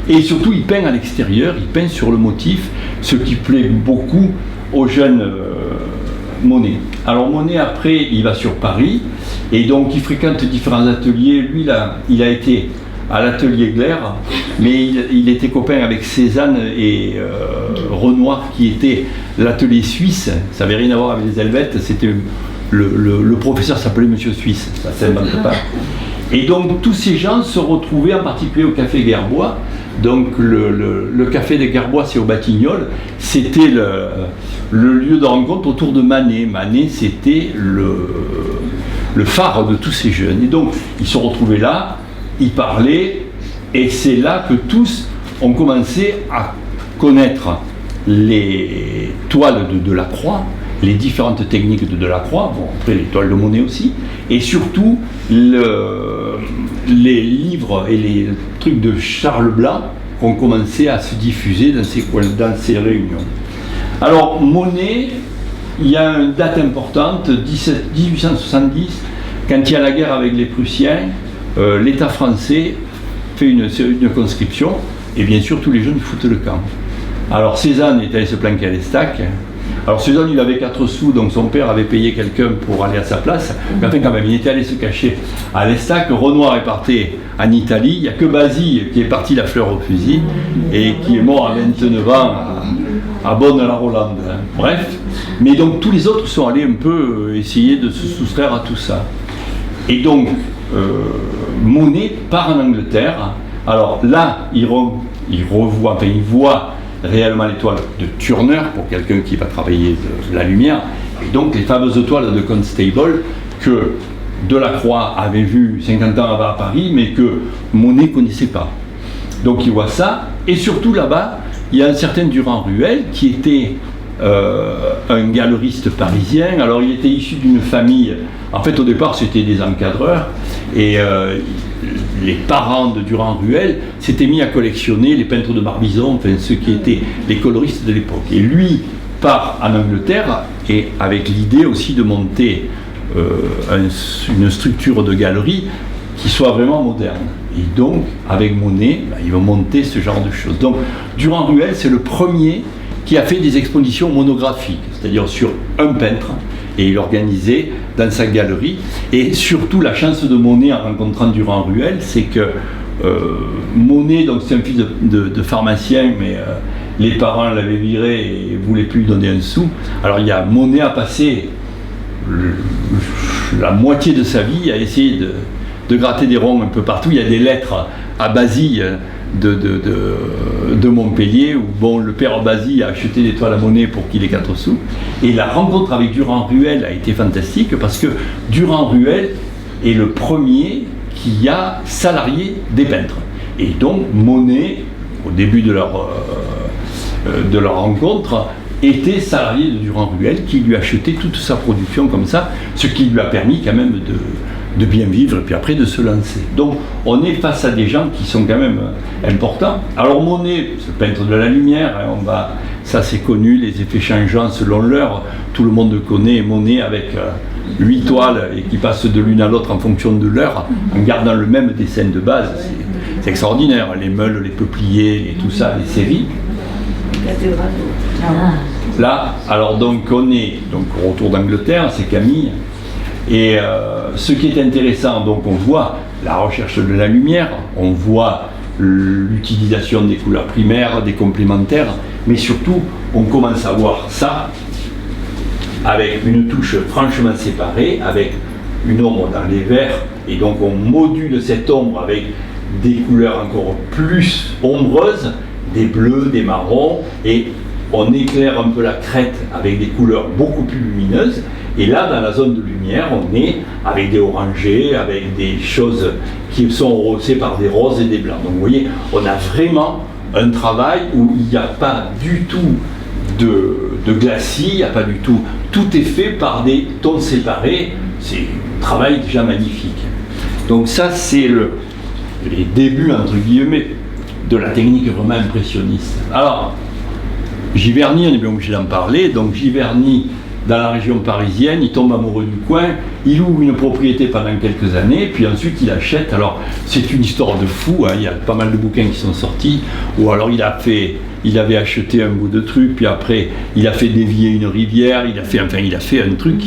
Et surtout, il peint à l'extérieur, il peint sur le motif, ce qui plaît beaucoup aux jeunes Monet. Alors Monet, après, il va sur Paris, et donc il fréquente différents ateliers. Lui, là, il a été à l'atelier Glaire, mais il était copain avec Cézanne et Renoir, qui était l'atelier suisse. Ça n'avait rien à voir avec les Helvètes, c'était le professeur s'appelait Monsieur Suisse, ça ne s'invente pas. Et donc tous ces gens se retrouvaient en particulier au Café Gerbois. Donc le Café des Gerbois, c'est au Batignolles, c'était le lieu de rencontre autour de Manet. Manet, c'était le phare de tous ces jeunes. Et donc ils se retrouvaient là, ils parlaient, et c'est là que tous ont commencé à connaître les toiles de Delacroix, les différentes techniques de Delacroix, bon, après les toiles de Monet aussi, et surtout les livres et les trucs de Charles Blanc qui ont commencé à se diffuser dans ces réunions. Alors Monet, il y a une date importante, 1870, quand il y a la guerre avec les Prussiens, l'État français fait une conscription, et bien sûr tous les jeunes foutent le camp. Alors Cézanne est allé se planquer à l'Estac. Alors Cézanne, il avait 4 sous, donc son père avait payé quelqu'un pour aller à sa place. Mais enfin quand même, il était allé se cacher à l'Estac. Renoir est parti en Italie. Il n'y a que Basile qui est parti la fleur au fusil et qui est mort à 29 ans à Bonne-la-Rolande. Bref, mais donc tous les autres sont allés un peu essayer de se soustraire à tout ça. Et donc Monet part en Angleterre. Alors là, il voit réellement les toiles de Turner, pour quelqu'un qui va travailler de la lumière, et donc les fameuses toiles de Constable que Delacroix avait vues 50 ans avant à Paris, mais que Monet ne connaissait pas. Donc il voit ça, et surtout là-bas, il y a un certain Durand-Ruel qui était un galeriste parisien. Alors il était issu d'une famille, en fait au départ c'était des encadreurs, et les parents de Durand-Ruel s'étaient mis à collectionner les peintres de Barbizon, enfin ceux qui étaient les coloristes de l'époque. Et lui part en Angleterre, et avec l'idée aussi de monter une structure de galerie qui soit vraiment moderne. Et donc, avec Monet, il va monter ce genre de choses. Donc, Durand-Ruel, c'est le premier qui a fait des expositions monographiques, c'est-à-dire sur un peintre, et il organisait dans sa galerie. Et surtout, la chance de Monet en rencontrant Durand-Ruel, c'est que Monet, donc c'est un fils de pharmacien, mais les parents l'avaient viré et ne voulaient plus lui donner un sou. Alors, Monet a passé la moitié de sa vie à essayer de gratter des ronds un peu partout. Il y a des lettres à Basile de Montpellier où le père Basile a acheté des toiles à Monet pour qu'il ait 4 sous. Et la rencontre avec Durand-Ruel a été fantastique parce que Durand-Ruel est le premier qui a salarié des peintres. Et donc Monet, au début de leur rencontre, était salarié de Durand-Ruel qui lui achetait toute sa production comme ça, ce qui lui a permis quand même de bien vivre et puis après de se lancer. Donc on est face à des gens qui sont quand même importants. Alors Monet, c'est le peintre de la lumière, hein, ça c'est connu, les effets changeants selon l'heure, tout le monde connaît Monet avec 8 toiles et qui passent de l'une à l'autre en fonction de l'heure, en gardant le même dessin de base. C'est extraordinaire, les meules, les peupliers et tout ça, les séries. Là, alors donc on est au retour d'Angleterre, c'est Camille. Et ce qui est intéressant, donc on voit la recherche de la lumière, on voit l'utilisation des couleurs primaires, des complémentaires, mais surtout on commence à voir ça avec une touche franchement séparée, avec une ombre dans les verts, et donc on module cette ombre avec des couleurs encore plus ombreuses, des bleus, des marrons, et on éclaire un peu la crête avec des couleurs beaucoup plus lumineuses. Et là, dans la zone de lumière, on est avec des orangés, avec des choses qui sont rehaussées par des roses et des blancs. Donc vous voyez, on a vraiment un travail où il n'y a pas du tout de glacis, il n'y a pas du tout. Tout est fait par des tons séparés. C'est un travail déjà magnifique. Donc ça, c'est les débuts, entre guillemets, de la technique vraiment impressionniste. Alors, Giverny, on est bien obligé d'en parler. Donc Giverny, dans la région parisienne, il tombe amoureux du coin, il loue une propriété pendant quelques années, puis ensuite il achète. Alors c'est une histoire de fou, hein, il y a pas mal de bouquins qui sont sortis, ou alors il avait acheté un bout de truc, puis après il a fait dévier une rivière, il a fait un truc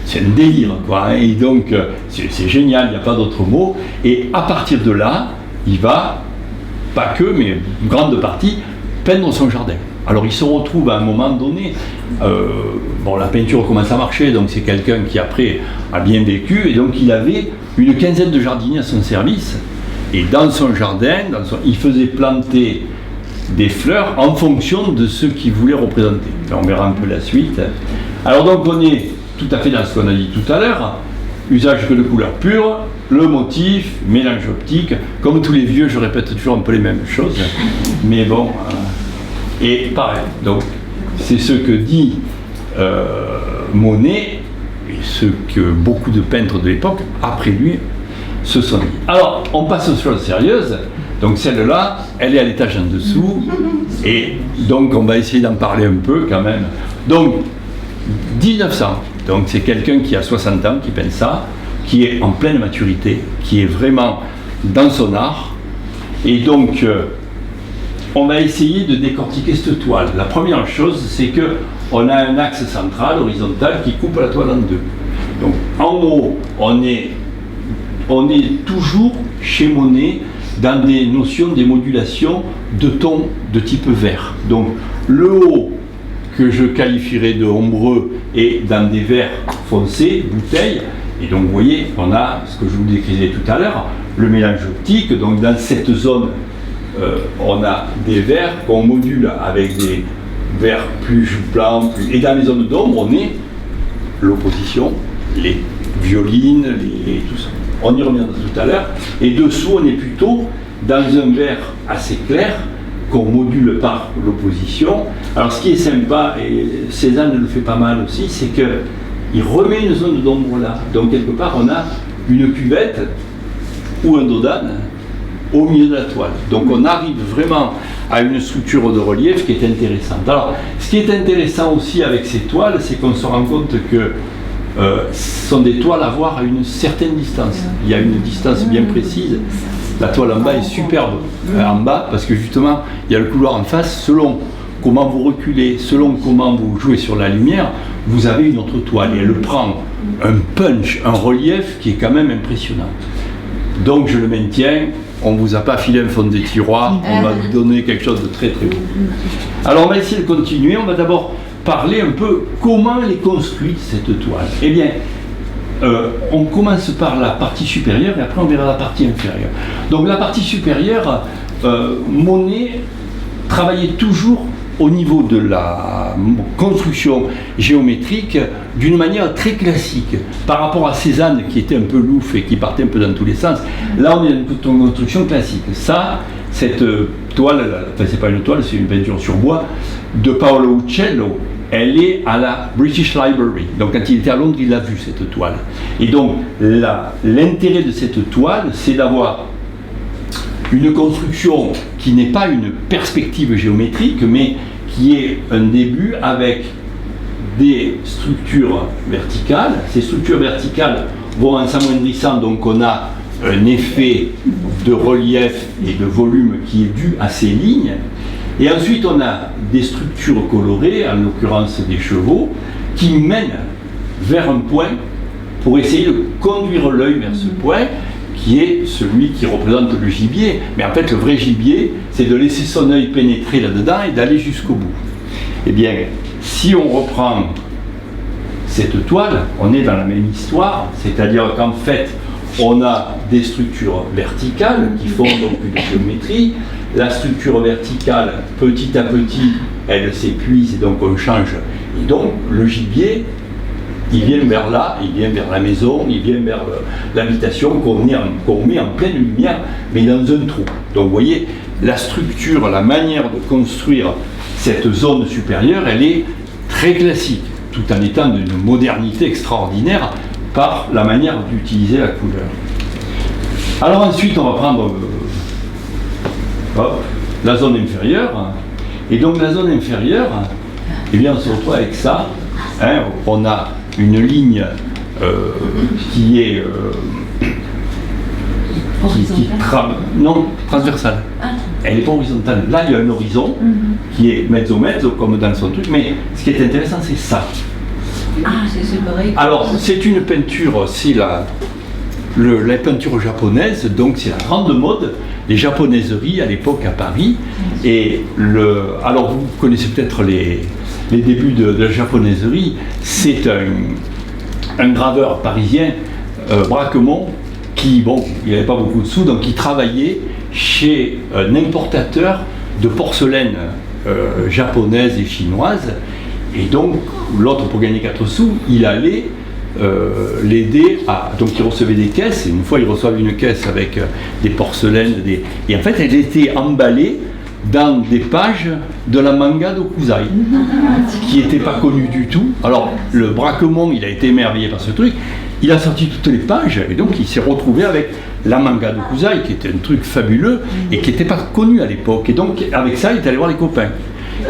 c'est un délire, quoi, hein, et donc c'est génial, il n'y a pas d'autre mot, et à partir de là, il va, pas que, mais une grande partie, peindre son jardin. Alors il se retrouve à un moment donné, la peinture commence à marcher, donc c'est quelqu'un qui après a bien vécu, et donc il avait une quinzaine de jardiniers à son service, et dans son jardin, il faisait planter des fleurs en fonction de ce qu'il voulait représenter. Là, on verra un peu la suite. Alors donc on est tout à fait dans ce qu'on a dit tout à l'heure, usage que de couleurs pures, le motif, mélange optique, comme tous les vieux, je répète toujours un peu les mêmes choses, mais bon... Et pareil, donc c'est ce que dit Monet et ce que beaucoup de peintres de l'époque, après lui, se sont dit. Alors, on passe aux choses sérieuses. Donc celle-là, elle est à l'étage en dessous. Et donc, on va essayer d'en parler un peu quand même. Donc, 1900. Donc, c'est quelqu'un qui a 60 ans, qui peint ça, qui est en pleine maturité, qui est vraiment dans son art. Et donc... on va essayer de décortiquer cette toile. La première chose, c'est qu'on a un axe central, horizontal, qui coupe la toile en deux. Donc, en haut, on est toujours chez Monet dans des notions, des modulations de tons de type vert. Donc, le haut, que je qualifierais de ombreux, est dans des verts foncés, bouteilles. Et donc, vous voyez, on a ce que je vous décrivais tout à l'heure, le mélange optique. Donc, dans cette zone, on a des verts qu'on module avec des verts plus blancs, et dans les zones d'ombre, on est l'opposition, les violines, tout ça. On y reviendra tout à l'heure. Et dessous, on est plutôt dans un vert assez clair qu'on module par l'opposition. Alors, ce qui est sympa, et Cézanne le fait pas mal aussi, c'est qu'il remet une zone d'ombre là. Donc, quelque part, on a une cuvette ou un dodane au milieu de la toile. Donc on arrive vraiment à une structure de relief qui est intéressante. Alors, ce qui est intéressant aussi avec ces toiles, c'est qu'on se rend compte que ce sont des toiles à voir à une certaine distance. Il y a une distance bien précise. La toile en bas est superbe en bas, parce que justement, il y a le couloir en face. Selon comment vous reculez, selon comment vous jouez sur la lumière, vous avez une autre toile. Et elle prend un punch, un relief qui est quand même impressionnant. Donc je le maintiens. On ne vous a pas filé un fond des tiroirs, on va vous donner quelque chose de très très beau. Alors on va essayer de continuer, on va d'abord parler un peu comment elle est construite cette toile. Eh bien, on commence par la partie supérieure et après on verra la partie inférieure. Donc la partie supérieure, Monet travaillait toujours au niveau de la construction géométrique d'une manière très classique par rapport à Cézanne qui était un peu louche et qui partait un peu dans tous les sens. Là on est dans une construction classique. Ça, cette toile, enfin c'est pas une toile, c'est une peinture sur bois de Paolo Uccello elle est à la British Library. Donc quand il était à Londres, il a vu cette toile. Et donc l'intérêt de cette toile, c'est d'avoir une construction qui n'est pas une perspective géométrique, mais qui est un début avec des structures verticales. Ces structures verticales vont en s'amoindrissant, donc on a un effet de relief et de volume qui est dû à ces lignes. Et ensuite on a des structures colorées, en l'occurrence des chevaux, qui mènent vers un point pour essayer de conduire l'œil vers ce point, qui est celui qui représente le gibier. Mais en fait, le vrai gibier, c'est de laisser son œil pénétrer là-dedans et d'aller jusqu'au bout. Eh bien, si on reprend cette toile, on est dans la même histoire, c'est-à-dire qu'en fait, on a des structures verticales qui font donc une géométrie. La structure verticale, petit à petit, elle s'épuise et donc on change. Et donc, le gibier, il vient vers là, il vient vers la maison, il vient vers l'habitation qu'on met en pleine lumière, mais dans un trou. Donc vous voyez, la structure, la manière de construire cette zone supérieure, elle est très classique, tout en étant d'une modernité extraordinaire par la manière d'utiliser la couleur. Alors ensuite, on va prendre la zone inférieure. Et donc la zone inférieure, eh bien, on se retrouve avec ça. Hein, on a une ligne qui est non, transversale. Elle n'est pas horizontale. Là, il y a un horizon qui est mezzo-mezzo, comme dans son truc, mais ce qui est intéressant, c'est ça. C'est séparé. Alors, c'est une peinture, c'est la peinture japonaise, donc c'est la grande mode des japonaiseries à l'époque à Paris. Et alors, vous connaissez peut-être les débuts de la japonaiserie. C'est un graveur parisien, Braquemont, qui, bon, il n'avait pas beaucoup de sous, donc il travaillait chez un importateur de porcelaine japonaise et chinoise. Et donc, l'autre, pour gagner 4 sous, il allait l'aider à... Donc, il recevait des caisses, et une fois, il reçoit une caisse avec des porcelaines, et en fait, elle était emballée dans des pages de la manga d'Okuzai, qui n'était pas connue du tout. Alors, le Braquemont, il a été émerveillé par ce truc, il a sorti toutes les pages, et donc il s'est retrouvé avec la manga d'Okuzai, qui était un truc fabuleux, et qui n'était pas connu à l'époque. Et donc, avec ça, il est allé voir les copains.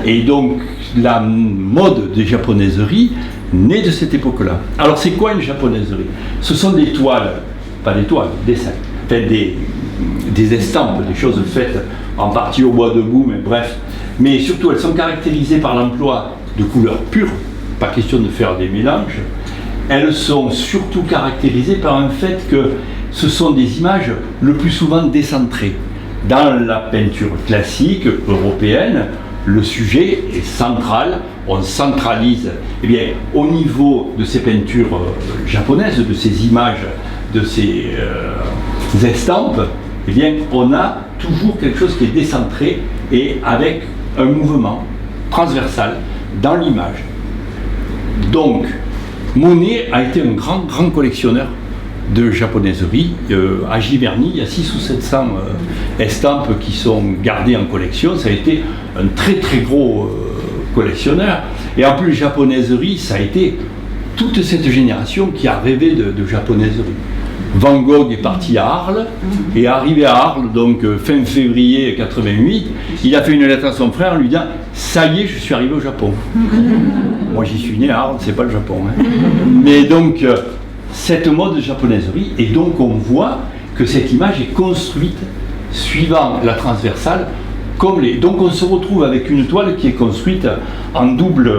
Et donc, la mode des japonaiseries naît de cette époque-là. Alors, c'est quoi une japonaiserie? Ce sont des toiles, pas des toiles, des sacs, des estampes, des choses faites en partie au bois debout, mais bref. Mais surtout, elles sont caractérisées par l'emploi de couleurs pures, pas question de faire des mélanges. Elles sont surtout caractérisées par un fait que ce sont des images le plus souvent décentrées. Dans la peinture classique européenne, le sujet est central, on centralise. Eh bien, au niveau de ces peintures japonaises, de ces images, de ces estampes, eh bien, on a toujours quelque chose qui est décentré et avec un mouvement transversal dans l'image. Donc, Monet a été un grand collectionneur de japonaiseries. À Giverny, il y a 600 ou 700 estampes qui sont gardées en collection. Ça a été un très gros collectionneur. Et en plus, japonaiserie, ça a été toute cette génération qui a rêvé de japonaiserie. Van Gogh est parti à Arles, et arrivé à Arles, donc fin février 88, il a fait une lettre à son frère en lui disant « Ça y est, je suis arrivé au Japon ». Moi j'y suis né à Arles, c'est pas le Japon. Hein. Mais donc, cette mode de japonaiserie, et donc on voit que cette image est construite suivant la transversale, donc on se retrouve avec une toile qui est construite en double,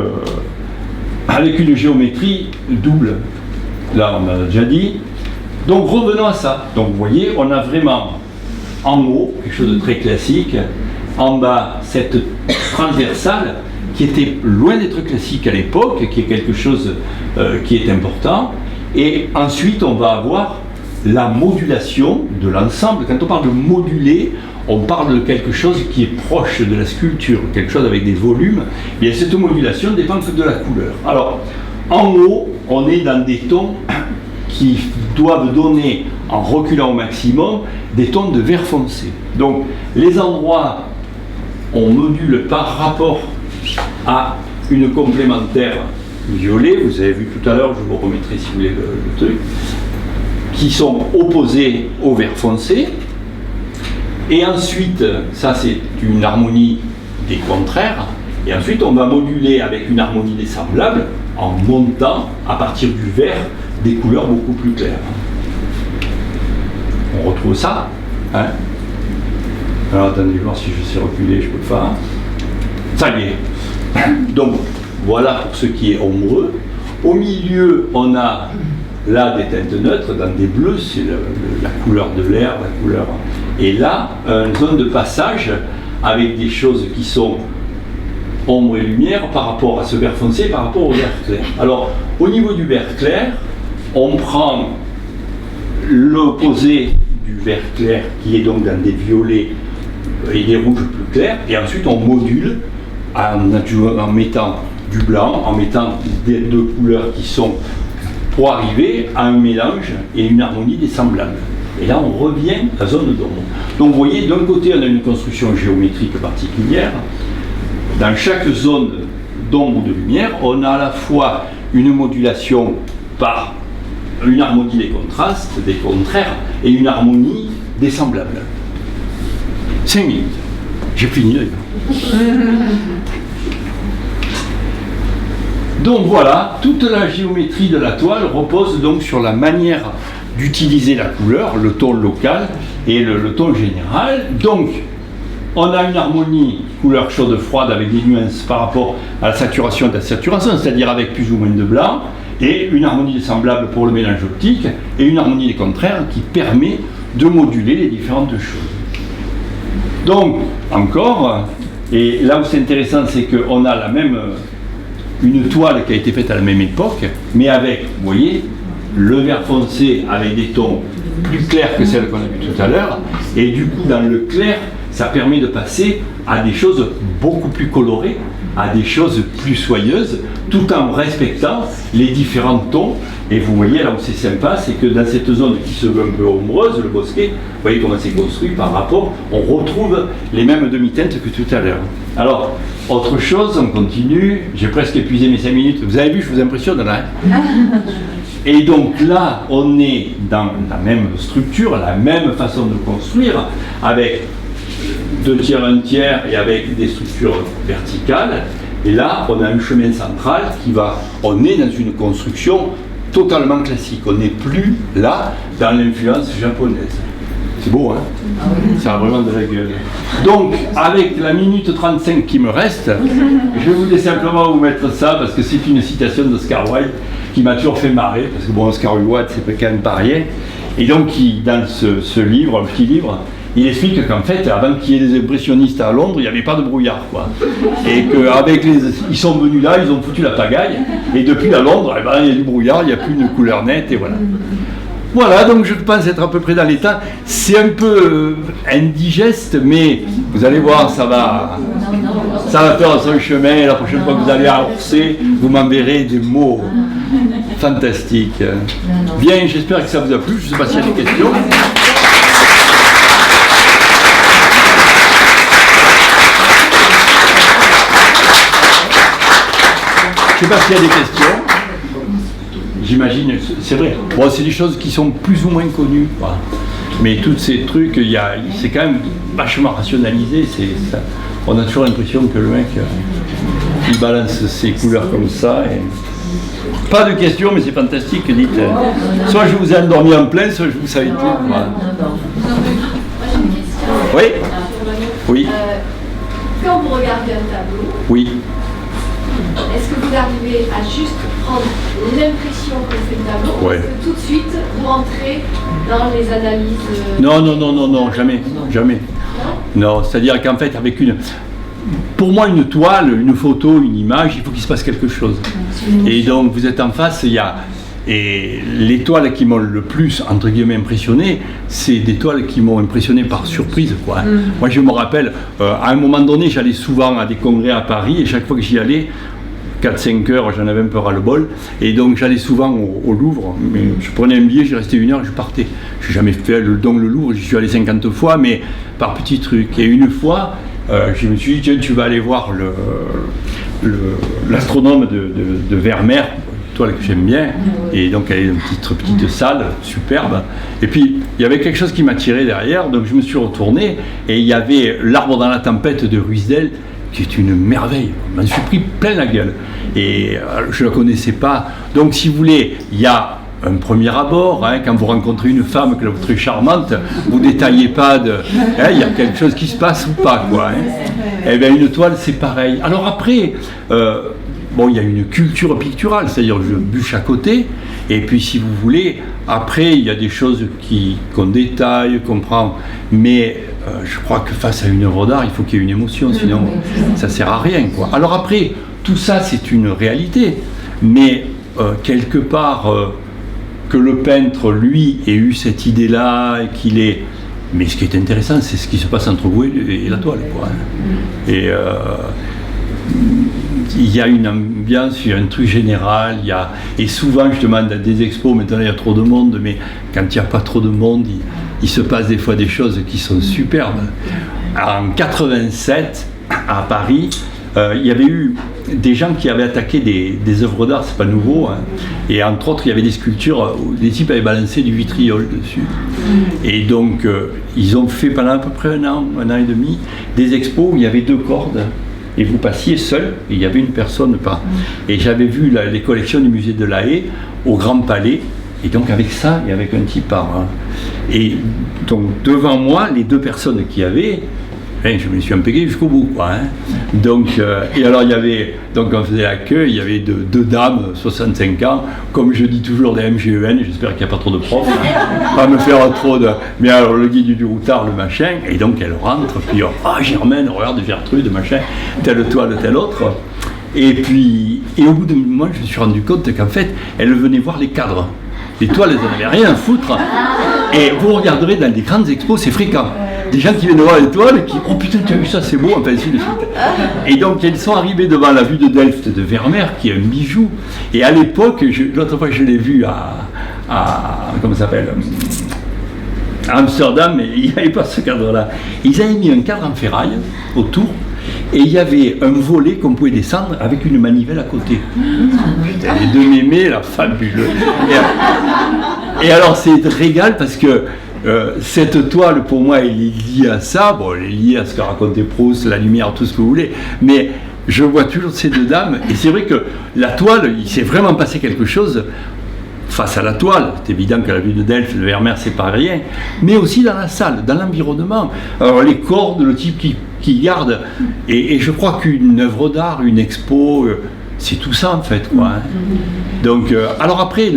avec une géométrie double. Là on a déjà dit. Donc revenons à ça. Donc vous voyez, on a vraiment en haut quelque chose de très classique, en bas cette transversale qui était loin d'être classique à l'époque, qui est quelque chose qui est important. Et ensuite on va avoir la modulation de l'ensemble. Quand on parle de moduler, on parle de quelque chose qui est proche de la sculpture, quelque chose avec des volumes. Et cette modulation dépend que de la couleur. Alors en haut, on est dans des tons qui doivent donner, en reculant au maximum, des tons de vert foncé. Donc les endroits, on module par rapport à une complémentaire violet, vous avez vu tout à l'heure, je vous remettrai si vous voulez le truc, qui sont opposés au vert foncé. Et ensuite, ça c'est une harmonie des contraires, et ensuite on va moduler avec une harmonie des semblables en montant à partir du vert des couleurs beaucoup plus claires. On retrouve ça, hein? Alors attendez voir si je sais reculer, je peux pas. Ça y est. Donc voilà pour ce qui est ombreux. Au milieu, on a là des teintes neutres, dans des bleus, c'est la couleur de l'air, la couleur. Et là, une zone de passage avec des choses qui sont ombre et lumière par rapport à ce vert foncé, par rapport au vert clair. Alors, au niveau du vert clair, on prend l'opposé du vert clair, qui est donc dans des violets et des rouges plus clairs, et ensuite on module en mettant du blanc, en mettant des deux couleurs qui sont pour arriver à un mélange et une harmonie des semblables. Et là, on revient à la zone d'ombre. Donc, vous voyez, d'un côté, on a une construction géométrique particulière. Dans chaque zone d'ombre ou de lumière, on a à la fois une modulation par une harmonie des contrastes, des contraires, et une harmonie des semblables. 5 minutes. J'ai fini d'ailleurs. Donc voilà, toute la géométrie de la toile repose donc sur la manière d'utiliser la couleur, le ton local et le ton général. Donc, on a une harmonie couleur chaude-froide avec des nuances par rapport à la saturation et la saturation, c'est-à-dire avec plus ou moins de blanc, et une harmonie semblable pour le mélange optique, et une harmonie des contraires qui permet de moduler les différentes choses. Donc, encore, et là où c'est intéressant, c'est qu'on a une toile qui a été faite à la même époque, mais avec, vous voyez, le vert foncé avec des tons plus clairs que celles qu'on a vues tout à l'heure, et du coup, dans le clair, ça permet de passer à des choses beaucoup plus colorées, à des choses plus soyeuses, tout en respectant les différents tons. Et vous voyez, là où c'est sympa, c'est que dans cette zone qui se veut un peu ombreuse, le bosquet, vous voyez comment c'est construit par rapport, on retrouve les mêmes demi-teintes que tout à l'heure. Alors, autre chose, on continue, j'ai presque épuisé mes 5 minutes. Vous avez vu, je vous impressionne là, hein? Et donc là, on est dans la même structure, la même façon de construire, avec 2 tiers, 1 tiers, et avec des structures verticales. Et là, on a un chemin central on est dans une construction totalement classique. On n'est plus là dans l'influence japonaise. C'est beau, hein? Ça a vraiment de la gueule. Donc, avec la minute 35 qui me reste, je voulais simplement vous mettre ça, parce que c'est une citation d'Oscar Wilde qui m'a toujours fait marrer, parce que bon, Oscar Wilde, c'est quand même pas rien. Et donc, dans ce livre, un petit livre, il explique qu'en fait, avant qu'il y ait des impressionnistes à Londres, il n'y avait pas de brouillard, quoi. Et qu'avec ils sont venus là, ils ont foutu la pagaille, et depuis à Londres, eh ben, il y a du brouillard, il n'y a plus de couleur nette, et voilà. Voilà, donc je pense être à peu près dans l'état. C'est un peu indigeste, mais vous allez voir, ça va faire son chemin, et la prochaine fois que vous allez à Orsay, vous m'enverrez des mots fantastiques. Bien, j'espère que ça vous a plu, je ne sais pas s'il y a des questions. Je ne sais pas s'il y a des questions. J'imagine, c'est vrai. Bon, c'est des choses qui sont plus ou moins connues, quoi. Mais tous ces trucs, c'est quand même vachement rationalisé. On a toujours l'impression que le mec, il balance ses couleurs comme ça. Et... Pas de questions, mais c'est fantastique. Dites, soit je vous ai endormi en plein, soit je vous savais tout. Voilà. Oui. Oui. Quand vous regardez un tableau, oui. Est-ce que vous arrivez à juste prendre l'impression que fait le tableau, ouais. Ou est-ce que tout de suite vous rentrez dans les analyses Non, jamais. Non, c'est-à-dire qu'en fait, pour moi, une toile, une photo, une image, il faut qu'il se passe quelque chose. Et donc, vous êtes en face, et les toiles qui m'ont le plus, entre guillemets, impressionné, c'est des toiles qui m'ont impressionné par surprise, quoi. Moi, je me rappelle, à un moment donné, j'allais souvent à des congrès à Paris, et chaque fois que j'y allais, 4-5 heures, j'en avais un peu ras-le-bol, et donc j'allais souvent au Louvre, mais je prenais un billet, j'y restais 1 heure, et je partais. Je n'ai jamais fait le Louvre, j'y suis allé 50 fois, mais par petits trucs. Et une fois, je me suis dit, tiens, tu vas aller voir l'astronome de Vermeer, toile que j'aime bien, et donc elle est une petite salle superbe, et puis il y avait quelque chose qui m'attirait derrière, donc je me suis retourné, et il y avait L'Arbre dans la tempête de Ruysdael, qui est une merveille, je m'en suis pris plein la gueule, et je ne la connaissais pas, donc si vous voulez, il y a un premier abord, hein, quand vous rencontrez une femme que vous trouvez charmante, vous ne détaillez pas de... Il y a quelque chose qui se passe ou pas, quoi. Hein. Et bien une toile, c'est pareil. Alors après, bon, il y a une culture picturale, c'est-à-dire je bûche à côté, et puis si vous voulez, après, il y a des choses qu'on détaille, qu'on prend, mais je crois que face à une œuvre d'art, il faut qu'il y ait une émotion, sinon ça ne sert à rien, quoi. Alors après, tout ça, c'est une réalité, mais quelque part... que le peintre, lui, ait eu cette idée-là, et qu'il ait... Mais ce qui est intéressant, c'est ce qui se passe entre vous et la toile, quoi. Et il y a une ambiance, il y a un truc général, et souvent, je demande à des expos, maintenant il y a trop de monde, mais quand il n'y a pas trop de monde, il se passe des fois des choses qui sont superbes. En 87, à Paris, il y avait eu des gens qui avaient attaqué des œuvres d'art, c'est pas nouveau, hein. Et entre autres il y avait des sculptures où des types avaient balancé du vitriol dessus. Et donc ils ont fait pendant à peu près un an et demi, des expos où il y avait 2 cordes, et vous passiez seul, et il y avait une personne pas. Et j'avais vu les collections du musée de La Haye au Grand Palais, et donc avec ça, et avec un type par... Hein. Et donc devant moi, les 2 personnes qu'il y avait, je me suis impégué jusqu'au bout, quoi, hein. Donc, et alors il y avait, donc on faisait la queue, il y avait 2 dames, 65 ans, comme je dis toujours des MGEN, j'espère qu'il n'y a pas trop de profs, hein, pas me faire trop de... Mais alors le guide du routard, le machin, et donc elle rentre, puis Germaine, regarde Gertrude, machin, telle toile, telle autre. Et puis, et au bout de moment, je me suis rendu compte qu'en fait, elle venait voir les cadres. Les toiles, elles n'en avaient rien à foutre. Et vous regarderez dans les grandes expos, c'est fréquent. Des gens qui viennent voir les toiles et qui « Oh putain, tu as vu ça, c'est beau », enfin ainsi de suite. Et donc, ils sont arrivés devant la vue de Delft de Vermeer, qui est un bijou. Et à l'époque, l'autre fois que je l'ai vu comment ça s'appelle, à Amsterdam, mais il n'y avait pas ce cadre-là. Ils avaient mis un cadre en ferraille autour, et il y avait un volet qu'on pouvait descendre avec une manivelle à côté. Putain, les 2 mémés, là, fabuleux. Et alors, c'est régal parce que cette toile, pour moi, elle est liée à ça. Bon, elle est liée à ce qu'a raconté Proust, la lumière, tout ce que vous voulez. Mais je vois toujours ces 2 dames. Et c'est vrai que la toile, il s'est vraiment passé quelque chose face à la toile. C'est évident qu'à la vue de Delft, de Vermeer, c'est pas rien. Mais aussi dans la salle, dans l'environnement. Alors, les cordes, le type qui garde. Et je crois qu'une œuvre d'art, une expo, c'est tout ça, en fait, quoi, hein. Donc, alors après,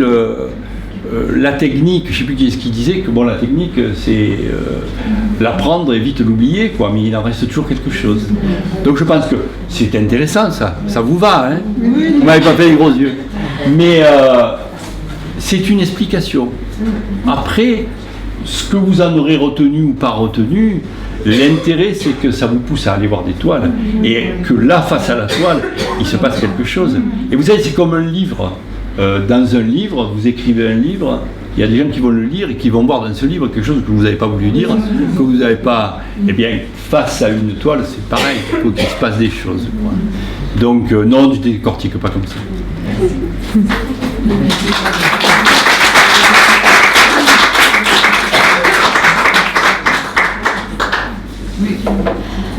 la technique, je ne sais plus qui est-ce qui disait que bon, la technique, c'est l'apprendre et vite l'oublier, quoi, mais il en reste toujours quelque chose. Donc je pense que c'est intéressant, ça vous va, hein. Vous m'avez pas fait les gros yeux. Mais c'est une explication. Après, ce que vous en aurez retenu ou pas retenu, l'intérêt, c'est que ça vous pousse à aller voir des toiles, et que là, face à la toile, il se passe quelque chose. Et vous savez, c'est comme un livre. Dans un livre, vous écrivez un livre, il y a des gens qui vont le lire et qui vont voir dans ce livre quelque chose que vous n'avez pas voulu dire, que vous n'avez pas... Eh bien, face à une toile, c'est pareil, il faut qu'il se passe des choses, quoi. Donc, non, je ne décortique pas comme ça.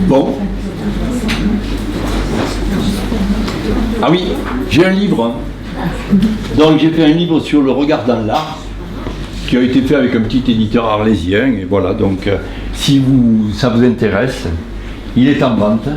Bon. Ah oui, j'ai un livre. Donc j'ai fait un livre sur le regard dans l'art, qui a été fait avec un petit éditeur arlésien, et voilà, donc si ça vous intéresse, il est en vente.